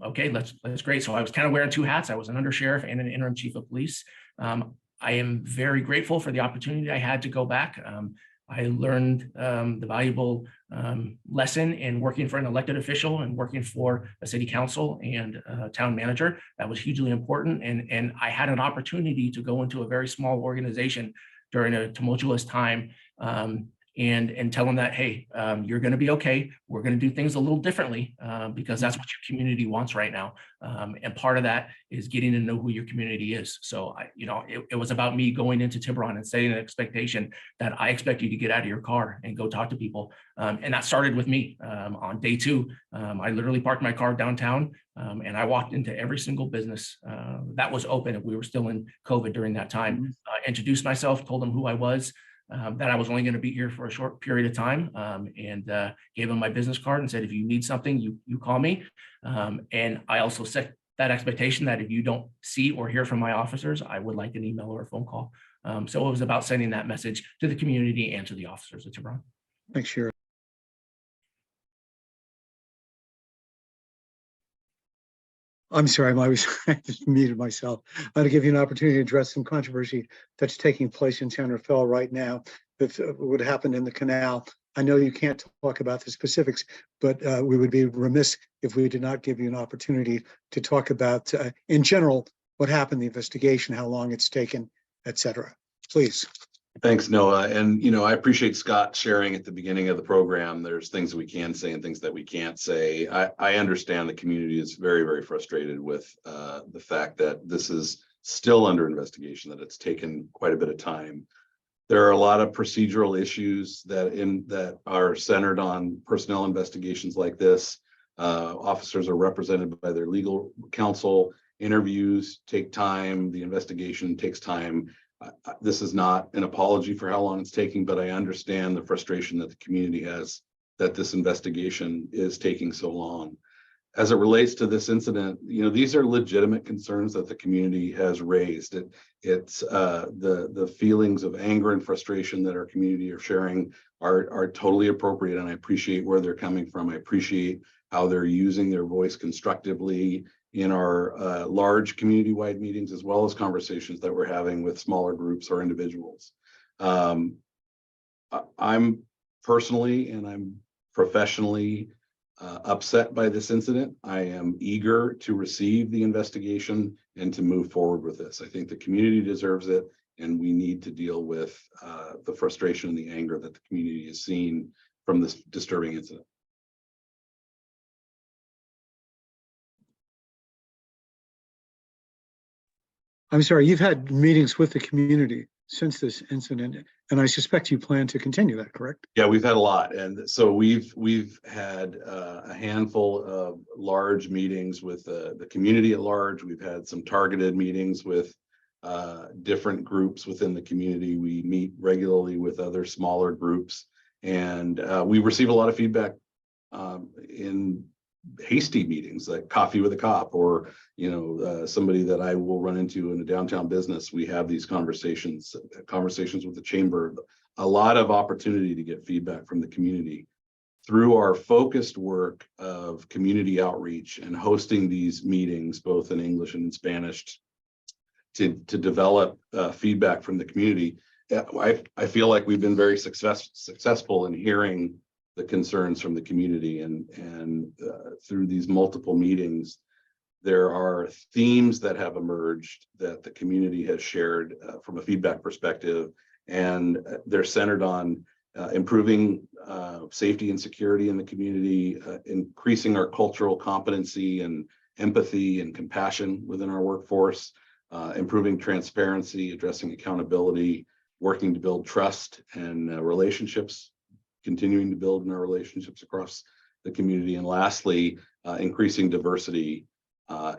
okay, that's great. So I was kind of wearing 2 hats. I was an undersheriff and an interim chief of police. I am very grateful for the opportunity I had to go back. I learned the valuable lesson in working for an elected official and working for a city council and a town manager. That was hugely important. And I had an opportunity to go into a very small organization during a tumultuous time, and tell them that, hey, you're going to be okay. We're going to do things a little differently because that's what your community wants right now. And part of that is getting to know who your community is. So, it was about me going into Tiburon and setting an expectation that I expect you to get out of your car and go talk to people. And that started with me. On day 2, I literally parked my car downtown and I walked into every single business that was open. We were still in COVID during that time. Introduced myself, told them who I was. That I was only going to be here for a short period of time, and gave them my business card and said, if you need something, you call me. And I also set that expectation that if you don't see or hear from my officers, I would like an email or a phone call. So it was about sending that message to the community and to the officers at Tiburon. Thanks, Sheriff. I'm sorry, I just muted myself. I want to give you an opportunity to address some controversy that's taking place in San Rafael right now that would happen in the canal. I know you can't talk about the specifics, but we would be remiss if we did not give you an opportunity to talk about, in general, what happened, the investigation, how long it's taken, et cetera. Please. Thanks, Noah. And, I appreciate Scott sharing at the beginning of the program. There's things that we can say and things that we can't say. I understand the community is very, very frustrated with the fact that this is still under investigation, that it's taken quite a bit of time. There are a lot of procedural issues that are centered on personnel investigations like this. Officers are represented by their legal counsel. Interviews take time. The investigation takes time. This is not an apology for how long it's taking, but I understand the frustration that the community has that this investigation is taking so long. As it relates to this incident, these are legitimate concerns that the community has raised. It's the feelings of anger and frustration that our community are sharing are totally appropriate, and I appreciate where they're coming from. I appreciate how they're using their voice constructively in our large community-wide meetings, as well as conversations that we're having with smaller groups or individuals. I'm personally and I'm professionally upset by this incident. I am eager to receive the investigation and to move forward with this. I think the community deserves it, and we need to deal with the frustration and the anger that the community has seen from this disturbing incident. I'm sorry, you've had meetings with the community since this incident, and I suspect you plan to continue that, correct? Yeah, we've had a lot. And so we've had a handful of large meetings with the community at large. We've had some targeted meetings with different groups within the community. We meet regularly with other smaller groups, and we receive a lot of feedback in hasty meetings, like coffee with a cop, or somebody that I will run into in a downtown business. We have these conversations with the chamber. A lot of opportunity to get feedback from the community through our focused work of community outreach and hosting these meetings both in English and in Spanish to develop feedback from the community. I feel like we've been very successful in hearing the concerns from the community, and through these multiple meetings, there are themes that have emerged that the community has shared from a feedback perspective, and they're centered on improving safety and security in the community, increasing our cultural competency and empathy and compassion within our workforce, improving transparency, addressing accountability, working to build trust and relationships, continuing to build in our relationships across the community, and lastly, increasing diversity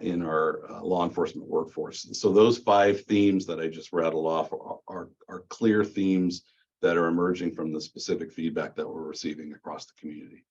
in our law enforcement workforce. So those 5 themes that I just rattled off are clear themes that are emerging from the specific feedback that we're receiving across the community.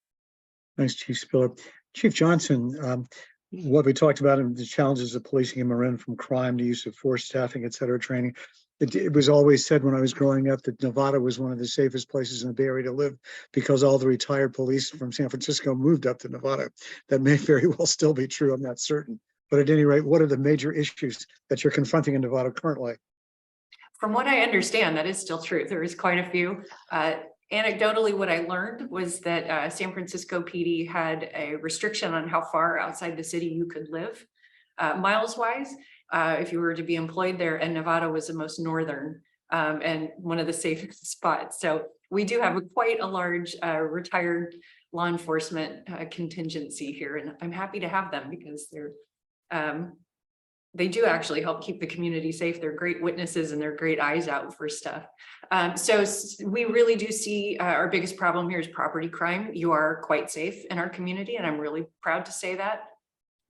Thanks, Chief Spiller. Chief Johnson, what we talked about in the challenges of policing in Marin, from crime to use of force, staffing, et cetera, training. It was always said when I was growing up that Nevada was one of the safest places in the Bay Area to live because all the retired police from San Francisco moved up to Nevada. That may very well still be true. I'm not certain. But at any rate, what are the major issues that you're confronting in Nevada currently? From what I understand, that is still true. There is quite a few. Anecdotally, what I learned was that San Francisco PD had a restriction on how far outside the city you could live, miles wise, if you were to be employed there, and Nevada was the most northern and one of the safest spots. So we do have quite a large retired law enforcement contingency here, and I'm happy to have them because they do actually help keep the community safe. They're great witnesses and they're great eyes out for stuff. So we really do see our biggest problem here is property crime. You are quite safe in our community, and I'm really proud to say that.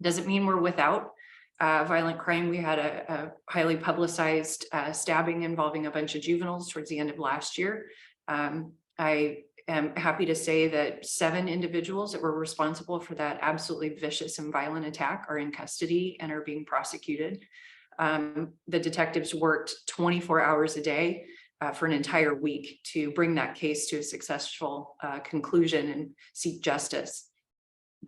Doesn't mean we're without violent crime. We had a highly publicized stabbing involving a bunch of juveniles towards the end of last year. I am happy to say that 7 individuals that were responsible for that absolutely vicious and violent attack are in custody and are being prosecuted. The detectives worked 24 hours a day for an entire week to bring that case to a successful conclusion and seek justice.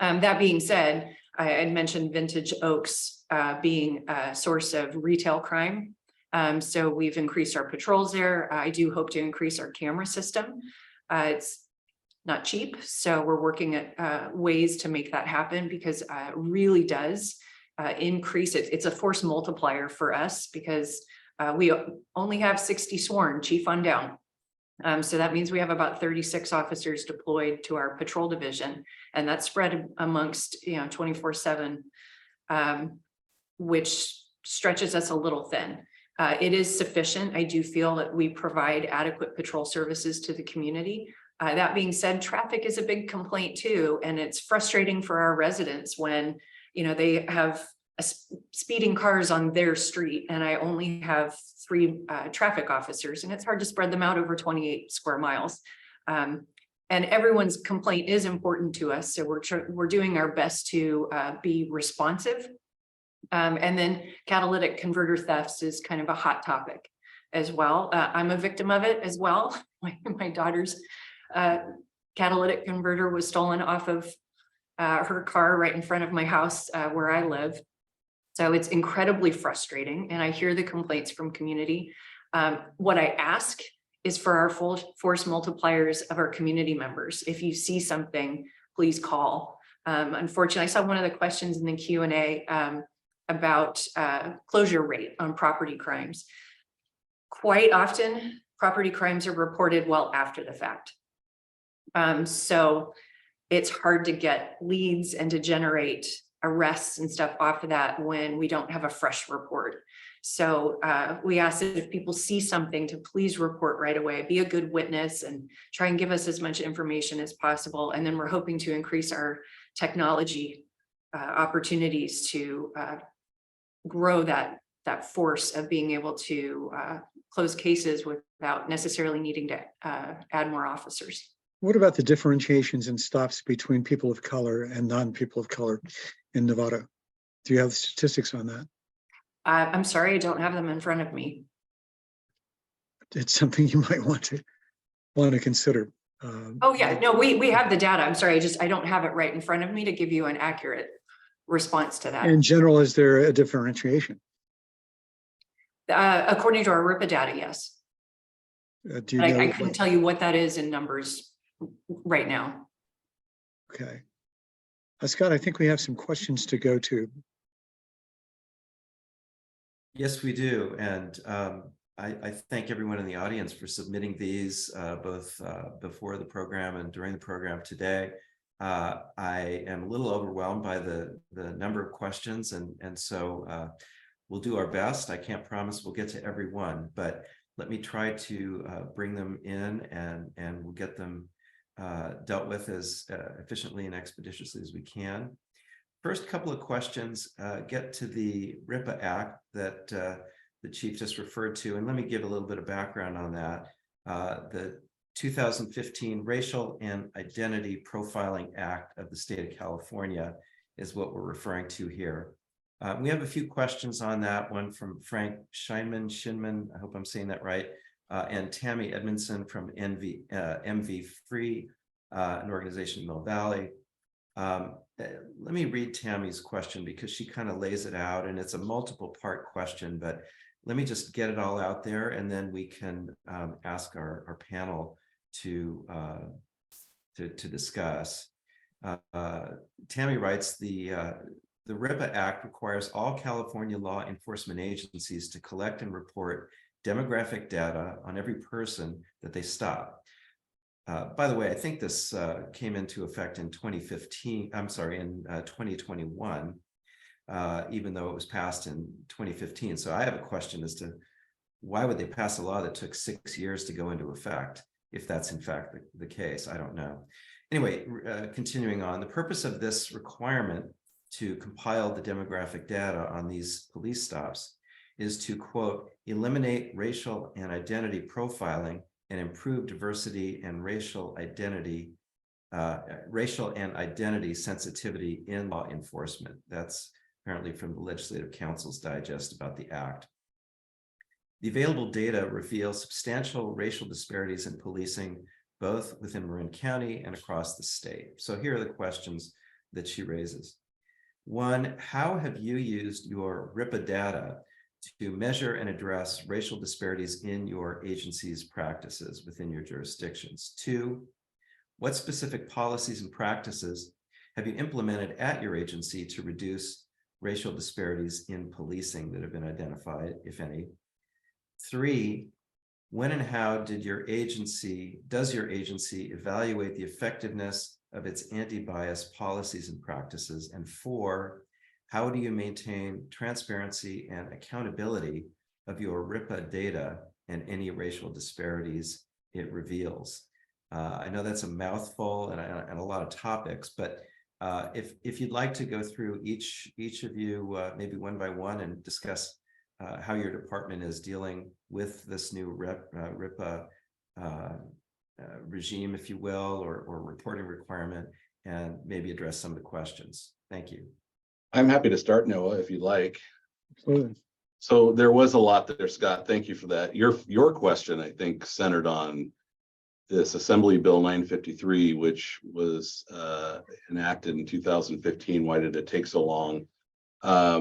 That being said, I had mentioned Vintage Oaks being a source of retail crime. So we've increased our patrols there. I do hope to increase our camera system. It's not cheap, so we're working at ways to make that happen, because it really does increase it. It's a force multiplier for us because we only have 60 sworn, chief on down. So that means we have about 36 officers deployed to our patrol division, and that's spread amongst 24/7, which stretches us a little thin. It is sufficient. I do feel that we provide adequate patrol services to the community. That being said, traffic is a big complaint too, and it's frustrating for our residents when, you know, they have speeding cars on their street and I only have 3 traffic officers, and it's hard to spread them out over 28 square miles. And everyone's complaint is important to us, so we're doing our best to be responsive. And then catalytic converter thefts is kind of a hot topic as well. I'm a victim of it as well. My daughter's catalytic converter was stolen off of her car right in front of my house where I live. So it's incredibly frustrating, and I hear the complaints from community. What I ask is for our full force multipliers of our community members. If you see something, please call. Unfortunately, I saw one of the questions in the Q&A about closure rate on property crimes. Quite often, property crimes are reported well after the fact. So it's hard to get leads and to generate arrests and stuff off of that when we don't have a fresh report. So we ask that if people see something to please report right away, be a good witness and try and give us as much information as possible. And then we're hoping to increase our technology opportunities to grow that force of being able to close cases without necessarily needing to add more officers. What about the differentiations in stops between people of color and non-people of color in Nevada? Do you have statistics on that? I'm sorry, I don't have them in front of me. It's something you might want to consider. Oh yeah, no, we have the data. I'm sorry, I don't have it right in front of me to give you an accurate response to that. In general, is there a differentiation? According to our RIPA data, yes. Do you But know? I couldn't tell you what that is in numbers right now. Okay. Scott, I think we have some questions to go to. Yes, we do. And I thank everyone in the audience for submitting these both before the program and during the program today. I am a little overwhelmed by the number of questions, and so we'll do our best. I can't promise we'll get to every one, but let me try to bring them in and we'll get them dealt with as efficiently and expeditiously as we can. First couple of questions get to the RIPA Act that the chief just referred to, and let me give a little bit of background on that. The 2015 Racial and Identity Profiling Act of the state of California is what we're referring to here. We have a few questions on that, one from Frank Shinman, I hope I'm saying that right, and Tammy Edmondson from MV Free, an organization in Mill Valley. Let me read Tammy's question because she kind of lays it out, and it's a multiple part question, but let me just get it all out there, and then we can ask our panel to discuss. Tammy writes, the RIPA Act requires all California law enforcement agencies to collect and report demographic data on every person that they stop. By the way, I think this came into effect in 2015, I'm sorry, in 2021, even though it was passed in 2015. So I have a question as to why would they pass a law that took 6 years to go into effect, if that's in fact the case? I don't know. Anyway, continuing on, the purpose of this requirement to compile the demographic data on these police stops is to, quote, eliminate racial and identity profiling and improve diversity and racial and identity sensitivity in law enforcement. That's apparently from the Legislative Council's digest about the act. The available data reveals substantial racial disparities in policing, both within Marin County and across the state. So here are the questions that she raises. One, how have you used your RIPA data to measure and address racial disparities in your agency's practices within your jurisdictions? Two, what specific policies and practices have you implemented at your agency to reduce racial disparities in policing that have been identified, if any? Three, when and how does your agency evaluate the effectiveness of its anti-bias policies and practices? And four, how do you maintain transparency and accountability of your RIPA data and any racial disparities it reveals? I know that's a mouthful and a lot of topics, but if you'd like to go through each of you, maybe one by one, and discuss how your department is dealing with this new RIPA regime, if you will, or reporting requirement, and maybe address some of the questions. Thank you. I'm happy to start, Noah, if you'd like. Absolutely. So there was a lot there, Scott. Thank you for that. Your question, I think, centered on this Assembly Bill 953, which was enacted in 2015. Why did it take so long? I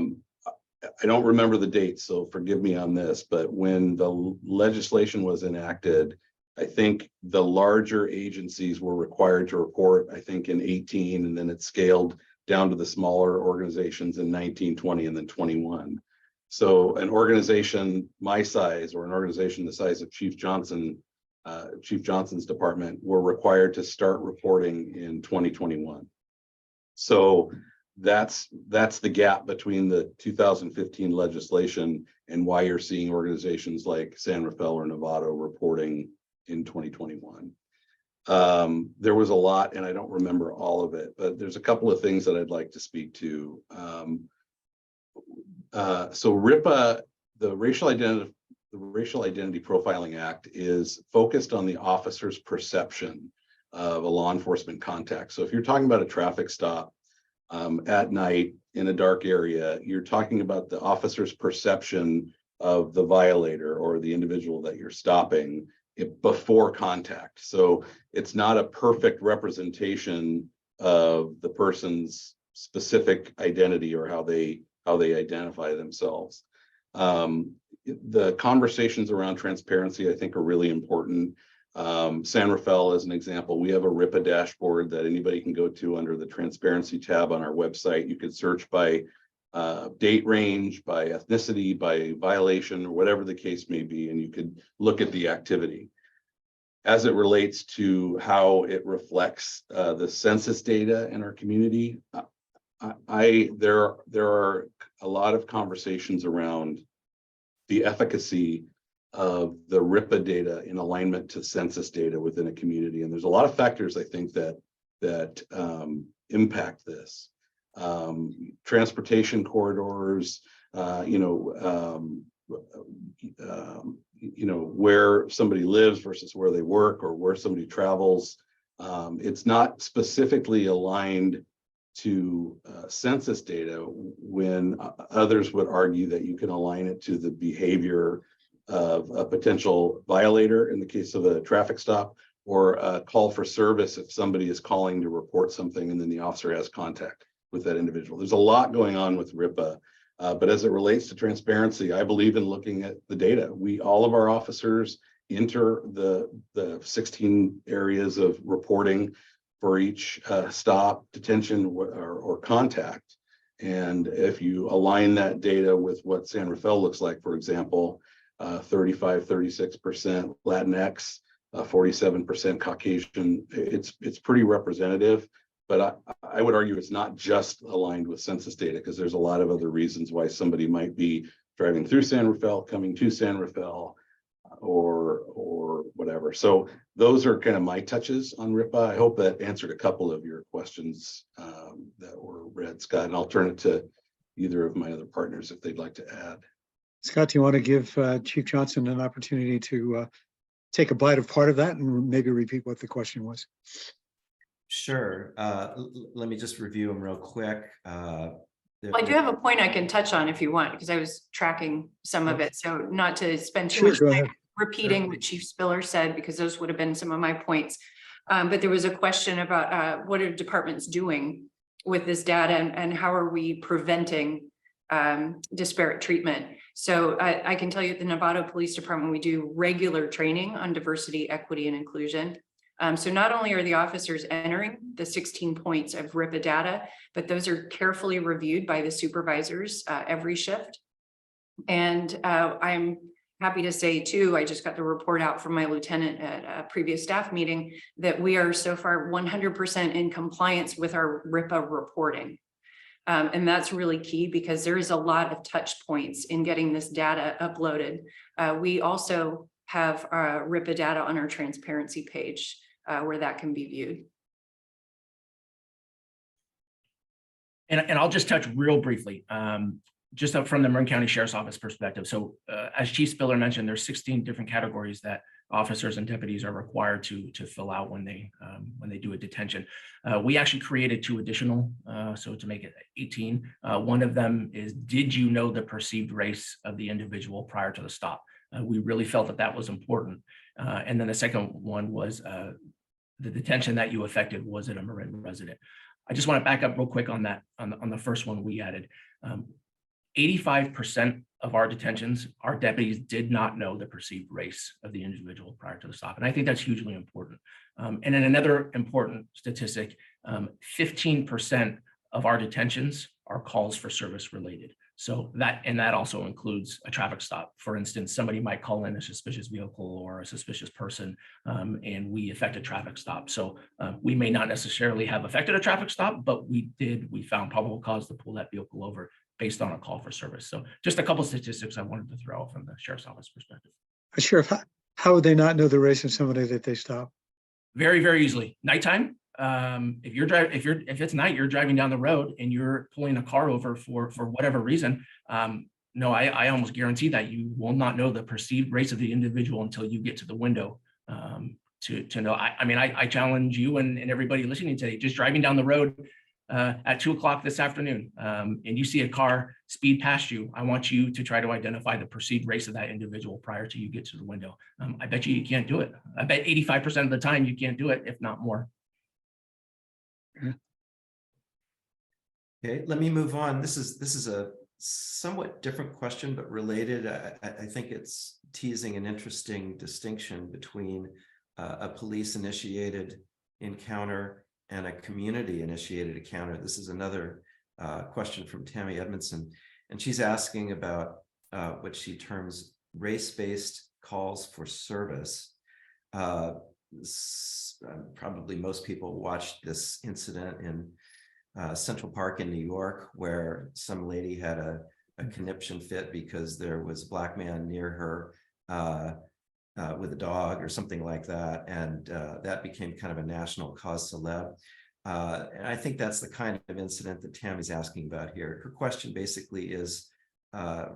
don't remember the date, so forgive me on this, but when the legislation was enacted, I think the larger agencies were required to report, I think in 18, and then it scaled down to the smaller organizations in 19, 20, and then 21. So an organization my size, or an organization the size of Chief Johnson's department, were required to start reporting in 2021. So that's the gap between the 2015 legislation and why you're seeing organizations like San Rafael or Novato reporting in 2021. There was a lot, and I don't remember all of it, but there's a couple of things that I'd like to speak to. So RIPA, the Racial Identity Profiling Act, is focused on the officer's perception of a law enforcement contact. So if you're talking about a traffic stop at night in a dark area, you're talking about the officer's perception of the violator or the individual that you're stopping before contact. So it's not a perfect representation of the person's specific identity or how they identify themselves. The conversations around transparency, I think, are really important. San Rafael, as an example, we have a RIPA dashboard that anybody can go to under the transparency tab on our website. You could search by date range, by ethnicity, by violation, or whatever the case may be, and you could look at the activity. As it relates to how it reflects the census data in our community, there are a lot of conversations around the efficacy of the RIPA data in alignment to census data within a community, and there's a lot of factors, I think, that impact this. Transportation corridors, where somebody lives versus where they work or where somebody travels. It's not specifically aligned to census data, when others would argue that you can align it to the behavior of a potential violator in the case of a traffic stop, or a call for service if somebody is calling to report something and then the officer has contact with that individual. There's a lot going on with RIPA, but as it relates to transparency, I believe in looking at the data. All of our officers enter the 16 areas of reporting for each stop, detention, or contact. And if you align that data with what San Rafael looks like, for example, 35-36% Latinx, 47% Caucasian, it's pretty representative. But I would argue it's not just aligned with census data, because there's a lot of other reasons why somebody might be driving through San Rafael, coming to San Rafael, or whatever. So those are kind of my touches on RIPA. I hope that answered a couple of your questions that were read, Scott, and I'll turn it to either of my other partners if they'd like to add. Scott, do you want to give Chief Johnson an opportunity to take a bite of part of that and maybe repeat what the question was? Sure. Let me just review them real quick. Well, I do have a point I can touch on if you want, because I was tracking some of it. So not to spend too much time repeating what Chief Spiller said, because those would have been some of my points. But there was a question about what are departments doing with this data, and how are we preventing disparate treatment. So I can tell you at the Novato Police Department, we do regular training on diversity, equity, and inclusion. So not only are the officers entering the 16 points of RIPA data, but those are carefully reviewed by the supervisors every shift. And I'm happy to say too, I just got the report out from my lieutenant at a previous staff meeting that we are so far 100% in compliance with our RIPA reporting. And that's really key because there is a lot of touch points in getting this data uploaded. We also have RIPA data on our transparency page where that can be viewed. And I'll just touch real briefly, just up from the Marin County Sheriff's Office perspective. So as Chief Spiller mentioned, there's 16 different categories that officers and deputies are required to fill out when they do a detention. We actually created 2 additional, so to make it 18. One of them is, did you know the perceived race of the individual prior to the stop? We really felt that that was important. And then the second one was the detention that you effected, was it a Marin resident? I just want to back up real quick on that, on the first one we added. 85% of our detentions, our deputies did not know the perceived race of the individual prior to the stop. And I think that's hugely important. And then another important statistic, 15% of our detentions are calls for service related. So that also includes a traffic stop. For instance, somebody might call in a suspicious vehicle or a suspicious person, and we effect a traffic stop. So we may not necessarily have effected a traffic stop, but we found probable cause to pull that vehicle over based on a call for service. So just a couple of statistics I wanted to throw out from the Sheriff's Office perspective. Sheriff, how would they not know the race of somebody that they stop? Very, very easily. Nighttime. If it's night, you're driving down the road and you're pulling a car over for whatever reason. No, I almost guarantee that you will not know the perceived race of the individual until you get to the window to know. I mean, I challenge you and everybody listening today, just driving down the road at 2 o'clock this afternoon, and you see a car speed past you. I want you to try to identify the perceived race of that individual prior to you get to the window. I bet you can't do it. I bet 85% of the time you can't do it, if not more. Okay, let me move on. This is a somewhat different question, but related. I think it's teasing an interesting distinction between a police-initiated encounter and a community-initiated encounter. This is another question from Tammy Edmondson, and she's asking about what she terms race-based calls for service. Probably most people watched this incident in Central Park in New York, where some lady had a conniption fit because there was a Black man near her with a dog or something like that, and that became kind of a national cause célèbre. And I think that's the kind of incident that Tammy's asking about here. Her question basically is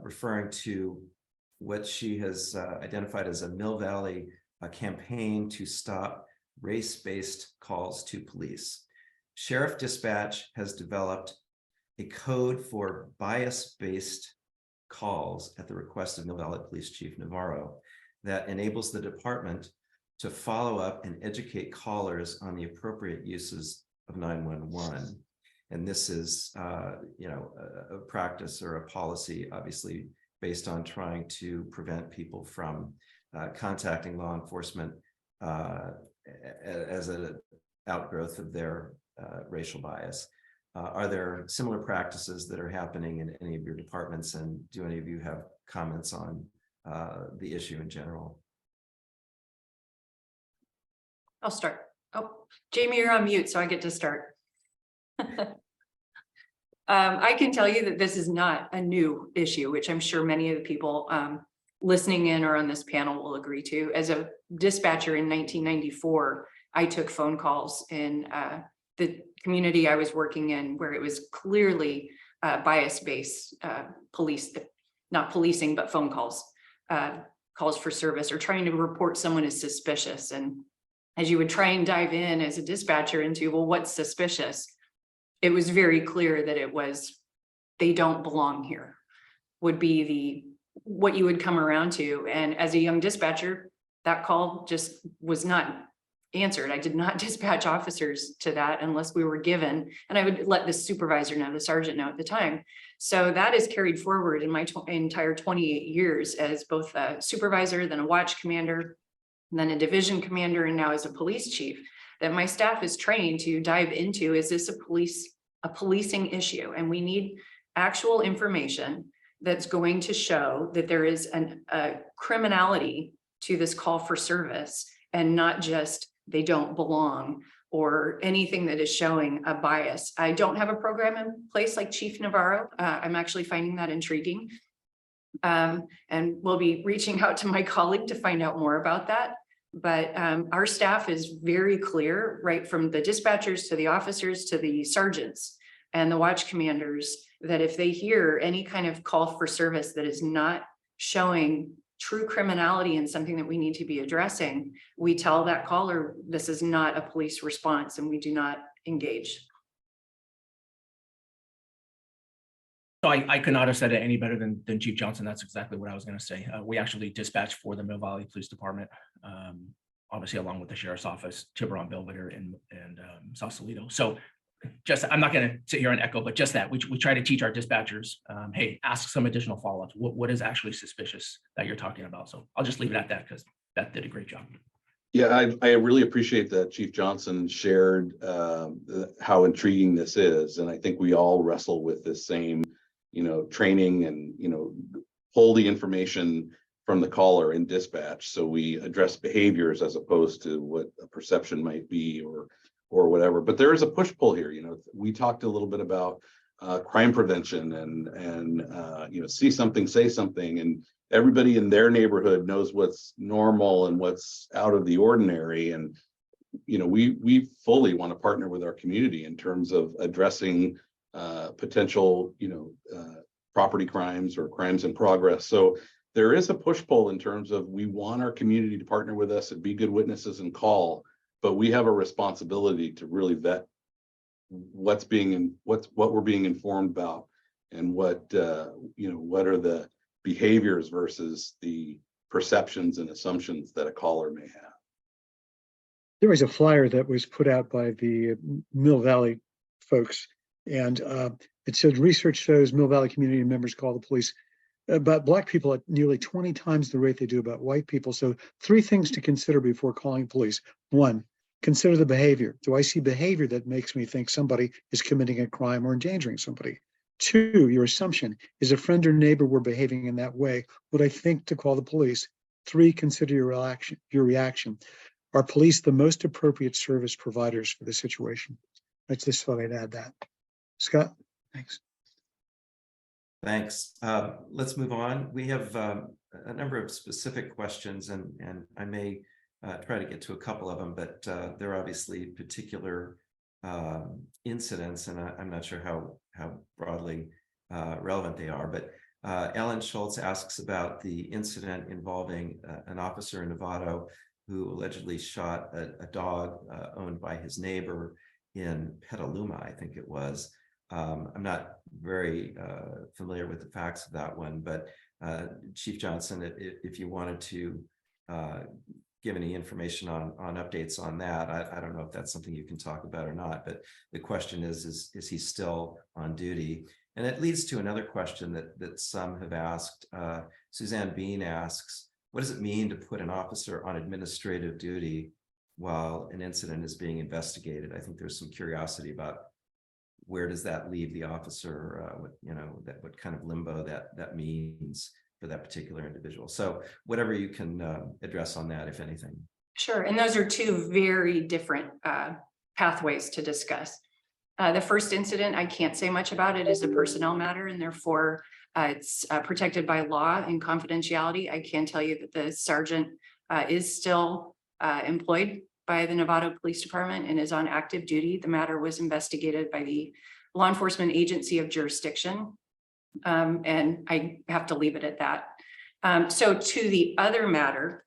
referring to what she has identified as a Mill Valley campaign to stop race-based calls to police. Sheriff Dispatch has developed a code for bias-based calls at the request of Mill Valley Police Chief Navarro that enables the department to follow up and educate callers on the appropriate uses of 911. And this is, a practice or a policy, obviously, based on trying to prevent people from contacting law enforcement as an outgrowth of their racial bias. Are there similar practices that are happening in any of your departments, and do any of you have comments on the issue in general? I'll start. Oh, Jamie, you're on mute, so I get to start. I can tell you that this is not a new issue, which I'm sure many of the people listening in or on this panel will agree to. As a dispatcher in 1994, I took phone calls in the community I was working in, where it was clearly bias-based police, not policing, but phone calls, calls for service, or trying to report someone as suspicious. And as you would try and dive in as a dispatcher into, well, what's suspicious? It was very clear that it was, they don't belong here, would be what you would come around to. And as a young dispatcher, that call just was not answered. I did not dispatch officers to that unless we were given, and I would let the supervisor know, the sergeant know at the time. So that is carried forward in my entire 28 years as both a supervisor, then a watch commander, and then a division commander, and now as a police chief, that my staff is trained to dive into, is this a policing issue? And we need actual information that's going to show that there is a criminality to this call for service, and not just they don't belong, or anything that is showing a bias. I don't have a program in place like Chief Navarro. I'm actually finding that intriguing. And we'll be reaching out to my colleague to find out more about that. But our staff is very clear, right from the dispatchers to the officers to the sergeants and the watch commanders, that if they hear any kind of call for service that is not showing true criminality and something that we need to be addressing, we tell that caller, this is not a police response and we do not engage. So I could not have said it any better than Chief Johnson. That's exactly what I was going to say. We actually dispatch for the Mill Valley Police Department, obviously along with the Sheriff's Office, Tiburon, Belvedere, and Sausalito. So just, I'm not going to sit here and echo, but just that we try to teach our dispatchers, hey, ask some additional follow-ups. What is actually suspicious that you're talking about? So I'll just leave it at that because Beth did a great job. Yeah, I really appreciate that Chief Johnson shared how intriguing this is. And I think we all wrestle with this same, training and, pull the information from the caller in dispatch. So we address behaviors as opposed to what a perception might be or whatever. But there is a push-pull here. We talked a little bit about crime prevention and see something, say something, and everybody in their neighborhood knows what's normal and what's out of the ordinary. And we fully want to partner with our community in terms of addressing potential property crimes or crimes in progress. So there is a push-pull in terms of we want our community to partner with us and be good witnesses and call, but we have a responsibility to really vet what we're being informed about and what are the behaviors versus the perceptions and assumptions that a caller may have. There was a flyer that was put out by the Mill Valley folks, and it said research shows Mill Valley community members call the police about Black people at nearly 20 times the rate they do about white people. So 3 things to consider before calling police. 1, consider the behavior. Do I see behavior that makes me think somebody is committing a crime or endangering somebody? 2, your assumption. Is a friend or neighbor were behaving in that way? Would I think to call the police? 3, consider your reaction. Are police the most appropriate service providers for the situation? That's just thought I'd add that. Scott, thanks. Thanks. Let's move on. We have a number of specific questions, and I may try to get to a couple of them, but there are obviously particular incidents, and I'm not sure how broadly relevant they are. But Ellen Schultz asks about the incident involving an officer in Novato who allegedly shot a dog owned by his neighbor in Petaluma, I think it was. I'm not very familiar with the facts of that one, but Chief Johnson, if you wanted to give any information on updates on that, I don't know if that's something you can talk about or not, but the question is he still on duty? And it leads to another question that some have asked. Suzanne Bean asks, what does it mean to put an officer on administrative duty while an incident is being investigated? I think there's some curiosity about where does that leave the officer, what kind of limbo that means for that particular individual. So whatever you can address on that, if anything. Sure, and those are 2 very different pathways to discuss. The first incident, I can't say much about it, is a personnel matter, and therefore it's protected by law and confidentiality. I can tell you that the sergeant is still employed by the Novato Police Department and is on active duty. The matter was investigated by the law enforcement agency of jurisdiction. And I have to leave it at that. So to the other matter,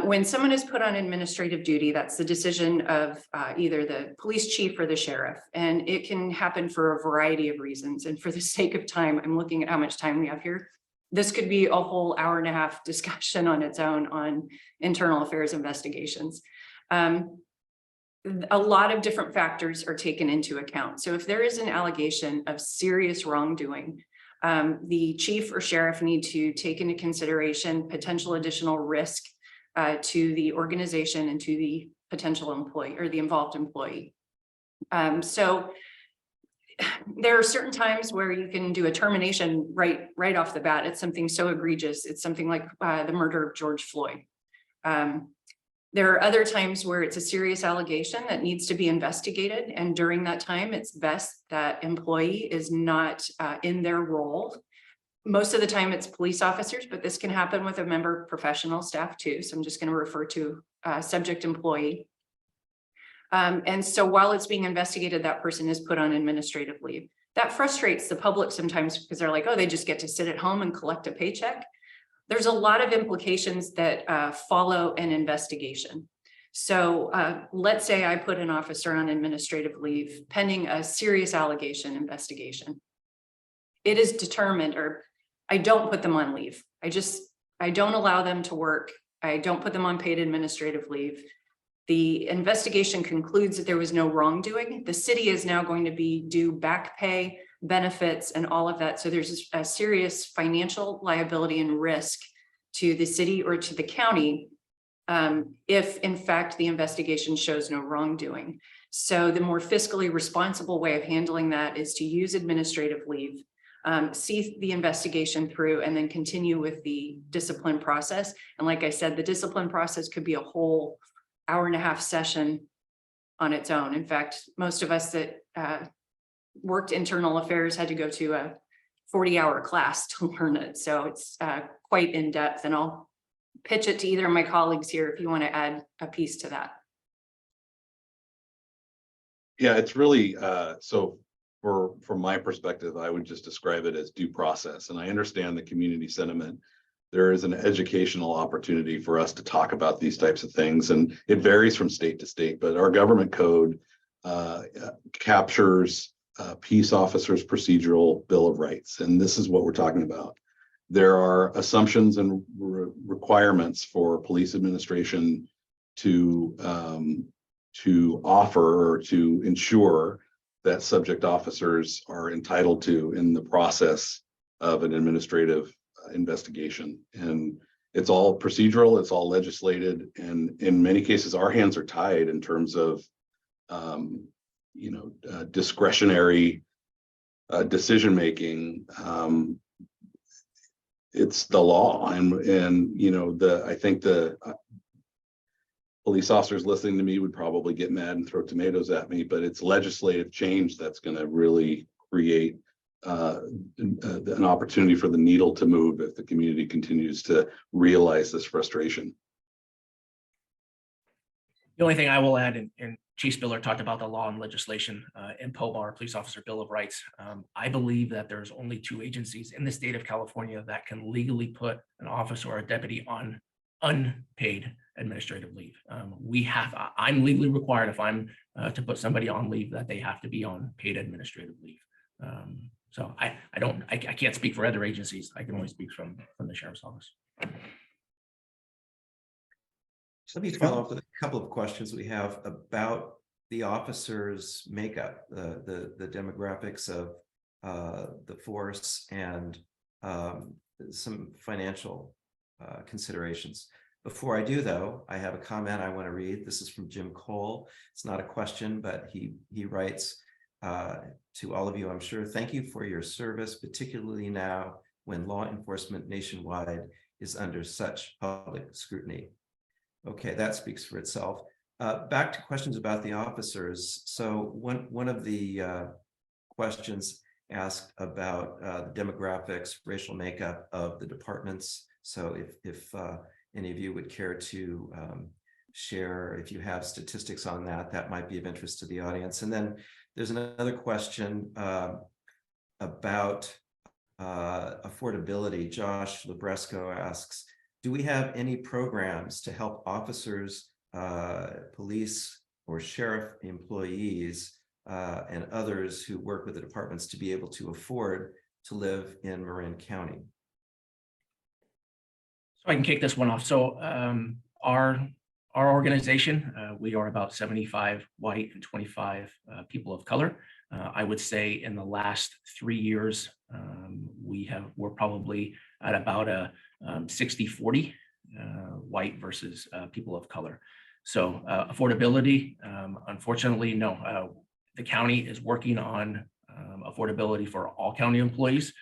when someone is put on administrative duty, that's the decision of either the police chief or the sheriff, and it can happen for a variety of reasons. And for the sake of time, I'm looking at how much time we have here. This could be a whole hour-and-a-half discussion on its own on internal affairs investigations. A lot of different factors are taken into account. So if there is an allegation of serious wrongdoing, the chief or sheriff need to take into consideration potential additional risk to the organization and to the potential employee or the involved employee. So there are certain times where you can do a termination right off the bat. It's something so egregious. It's something like the murder of George Floyd. There are other times where it's a serious allegation that needs to be investigated. And during that time, it's best that employee is not in their role. Most of the time it's police officers, but this can happen with a member of professional staff too. So I'm just going to refer to subject employee. And so while it's being investigated, that person is put on administrative leave. That frustrates the public sometimes because they're like, oh, they just get to sit at home and collect a paycheck. There's a lot of implications that follow an investigation. So let's say I put an officer on administrative leave pending a serious allegation investigation. It is determined, or I don't put them on leave. I don't allow them to work. I don't put them on paid administrative leave. The investigation concludes that there was no wrongdoing. The city is now going to be due back pay, benefits, and all of that. So there's a serious financial liability and risk to the city or to the county if in fact the investigation shows no wrongdoing. So the more fiscally responsible way of handling that is to use administrative leave, see the investigation through, and then continue with the discipline process. And like I said, the discipline process could be a whole hour-and-a-half session on its own. In fact, most of us that worked internal affairs had to go to a 40-hour class to learn it. So it's quite in-depth, and I'll pitch it to either of my colleagues here if you want to add a piece to that. Yeah, it's really so from my perspective, I would just describe it as due process. And I understand the community sentiment. There is an educational opportunity for us to talk about these types of things, and it varies from state to state, but our government code captures peace officers' procedural bill of rights. And this is what we're talking about. There are assumptions and requirements for police administration to offer or to ensure that subject officers are entitled to in the process of an administrative investigation. And it's all procedural, it's all legislated, and in many cases our hands are tied in terms of discretionary decision making. It's the law, and I think the police officers listening to me would probably get mad and throw tomatoes at me, but it's legislative change that's going to really create an opportunity for the needle to move if the community continues to realize this frustration. The only thing I will add, and Chief Spiller talked about the law and legislation in POBAR, Police Officer Bill of Rights. I believe that there's only 2 agencies in the state of California that can legally put an officer or a deputy on unpaid administrative leave. I'm legally required, if I'm to put somebody on leave, that they have to be on paid administrative leave. So I can't speak for other agencies. I can only speak from the Sheriff's Office. So let me follow up with a couple of questions we have about the officers' makeup, the demographics of the force, and some financial considerations. Before I do, though, I have a comment I want to read. This is from Jim Cole. It's not a question, but he writes to all of you, I'm sure, thank you for your service, particularly now when law enforcement nationwide is under such public scrutiny. Okay, that speaks for itself. Back to questions about the officers. So one of the questions asked about the demographics, racial makeup of the departments. So if any of you would care to share, if you have statistics on that, that might be of interest to the audience. And then there's another question about affordability. Josh Labresco asks, do we have any programs to help officers, police or sheriff employees, and others who work with the departments to be able to afford to live in Marin County? So I can kick this one off. So our organization, we are about 75 white and 25 people of color. I would say in the last 3 years, we're probably at about a 60-40 white versus people of color. So affordability, unfortunately, no. The county is working on affordability for all county employees.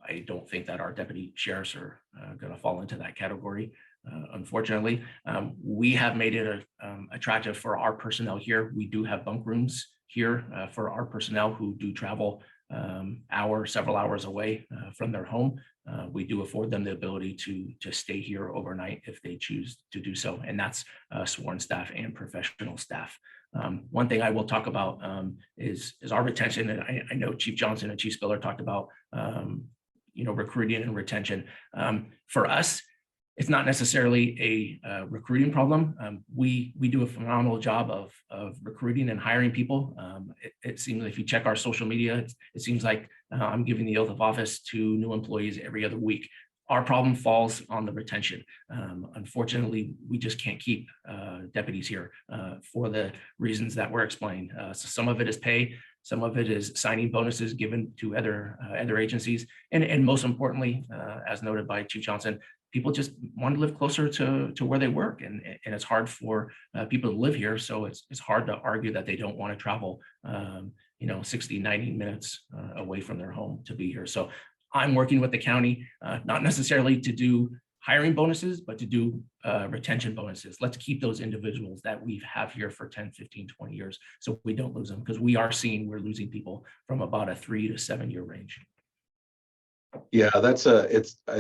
I don't think that our deputy sheriffs are going to fall into that category. Unfortunately, we have made it attractive for our personnel here. We do have bunk rooms here for our personnel who do travel several hours away from their home. We do afford them the ability to stay here overnight if they choose to do so, and that's sworn staff and professional staff. One thing I will talk about is our retention, and I know Chief Johnson and Chief Spiller talked about recruiting and retention. For us, it's not necessarily a recruiting problem. We do a phenomenal job of recruiting and hiring people. It seems like if you check our social media, it seems like I'm giving the oath of office to new employees every other week. Our problem falls on the retention. Unfortunately, we just can't keep deputies here for the reasons that were explained. So some of it is pay, some of it is signing bonuses given to other agencies, and most importantly, as noted by Chief Johnson, people just want to live closer to where they work, and it's hard for people to live here. So it's hard to argue that they don't want to travel 60, 90 minutes away from their home to be here. So I'm working with the county, not necessarily to do hiring bonuses, but to do retention bonuses. Let's keep those individuals that we have here for 10, 15, 20 years so we don't lose them, because we're losing people from about a 3 to 7 year range. Yeah, I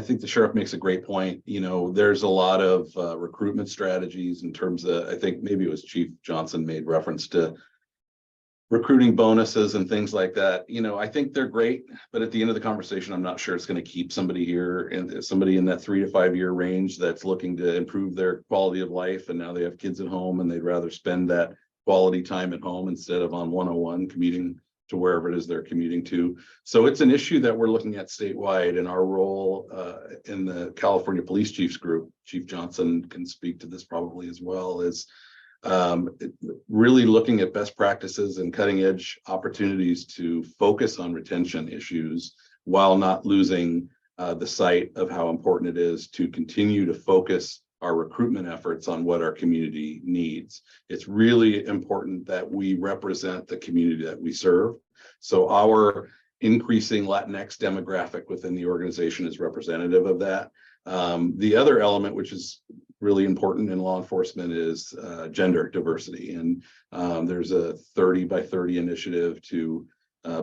think the sheriff makes a great point. There's a lot of recruitment strategies in terms of, I think maybe it was Chief Johnson made reference to recruiting bonuses and things like that. I think they're great, but at the end of the conversation, I'm not sure it's going to keep somebody here, and somebody in that 3 to 5 year range that's looking to improve their quality of life. And now they have kids at home and they'd rather spend that quality time at home instead of on 101 commuting to wherever it is they're commuting to. So it's an issue that we're looking at statewide, and our role in the California Police Chiefs Group, Chief Johnson can speak to this probably as well, is really looking at best practices and cutting edge opportunities to focus on retention issues while not losing the sight of how important it is to continue to focus our recruitment efforts on what our community needs. It's really important that we represent the community that we serve. So our increasing Latinx demographic within the organization is representative of that. The other element, which is really important in law enforcement, is gender diversity. And there's a 30 by 30 initiative to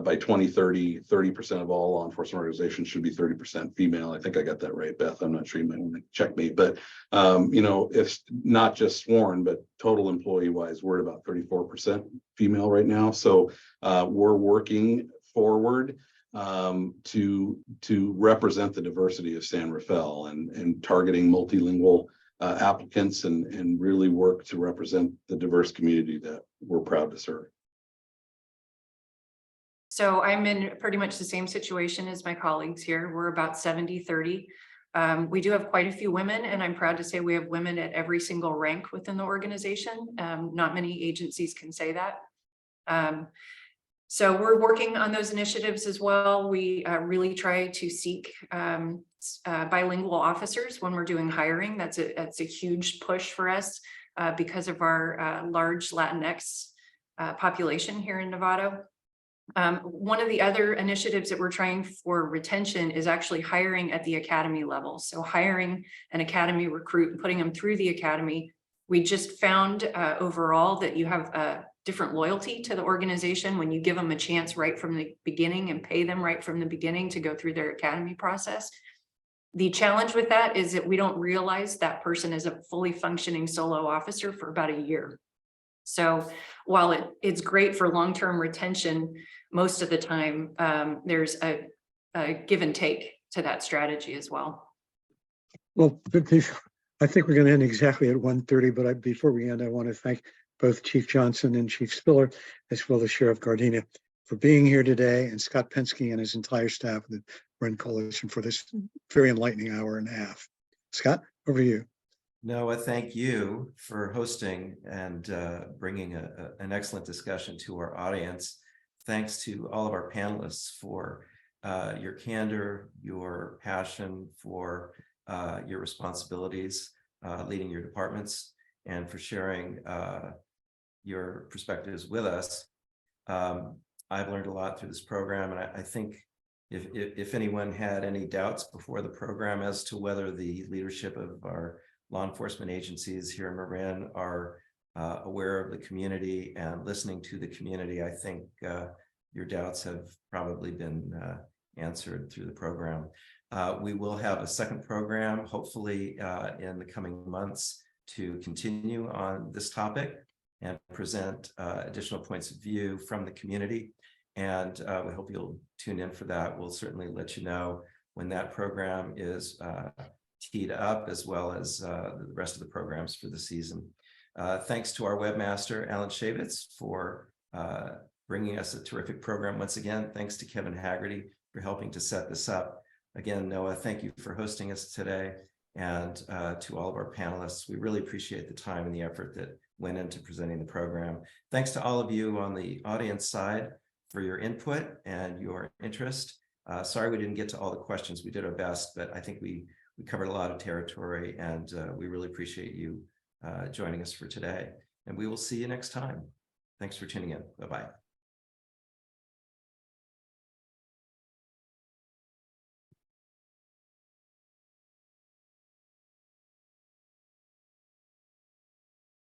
by 2030, 30% of all law enforcement organizations should be 30% female. I think I got that right, Beth. I'm not sure, you might want to check me, but it's not just sworn, but total employee wise, we're at about 34% female right now. So we're working forward to represent the diversity of San Rafael and targeting multilingual applicants and really work to represent the diverse community that we're proud to serve. So I'm in pretty much the same situation as my colleagues here. We're about 70-30. We do have quite a few women, and I'm proud to say we have women at every single rank within the organization. Not many agencies can say that. So we're working on those initiatives as well. We really try to seek bilingual officers when we're doing hiring. That's a huge push for us because of our large Latinx population here in Nevada. One of the other initiatives that we're trying for retention is actually hiring at the academy level. So hiring an academy recruit and putting them through the academy. We just found overall that you have a different loyalty to the organization when you give them a chance right from the beginning and pay them right from the beginning to go through their academy process. The challenge with that is that we don't realize that person is a fully functioning solo officer for about a year. So while it's great for long-term retention, most of the time there's a give and take to that strategy as well. Well, I think we're going to end exactly at 1:30, but before we end, I want to thank both Chief Johnson and Chief Spiller, as well as Sheriff Gardenia, for being here today, and Scott Penske and his entire staff of the Marin Coalition for this very enlightening hour and a half. Scott, over to you. Noah, thank you for hosting and bringing an excellent discussion to our audience. Thanks to all of our panelists for your candor, your passion, for your responsibilities leading your departments, and for sharing your perspectives with us. I've learned a lot through this program, and I think if anyone had any doubts before the program as to whether the leadership of our law enforcement agencies here in Marin are aware of the community and listening to the community. I think your doubts have probably been answered through the program. We will have a second program, hopefully in the coming months, to continue on this topic and present additional points of view from the community. And we hope you'll tune in for that. We'll certainly let you know when that program is teed up, as well as the rest of the programs for the season. Thanks to our webmaster, Alan Shavitz, for bringing us a terrific program once again. Thanks to Kevin Haggerty for helping to set this up. Again, Noah, thank you for hosting us today. And to all of our panelists, we really appreciate the time and the effort that went into presenting the program. Thanks to all of you on the audience side for your input and your interest. Sorry we didn't get to all the questions. We did our best, but I think we covered a lot of territory, and we really appreciate you joining us for today. And we will see you next time. Thanks for tuning in. Bye-bye.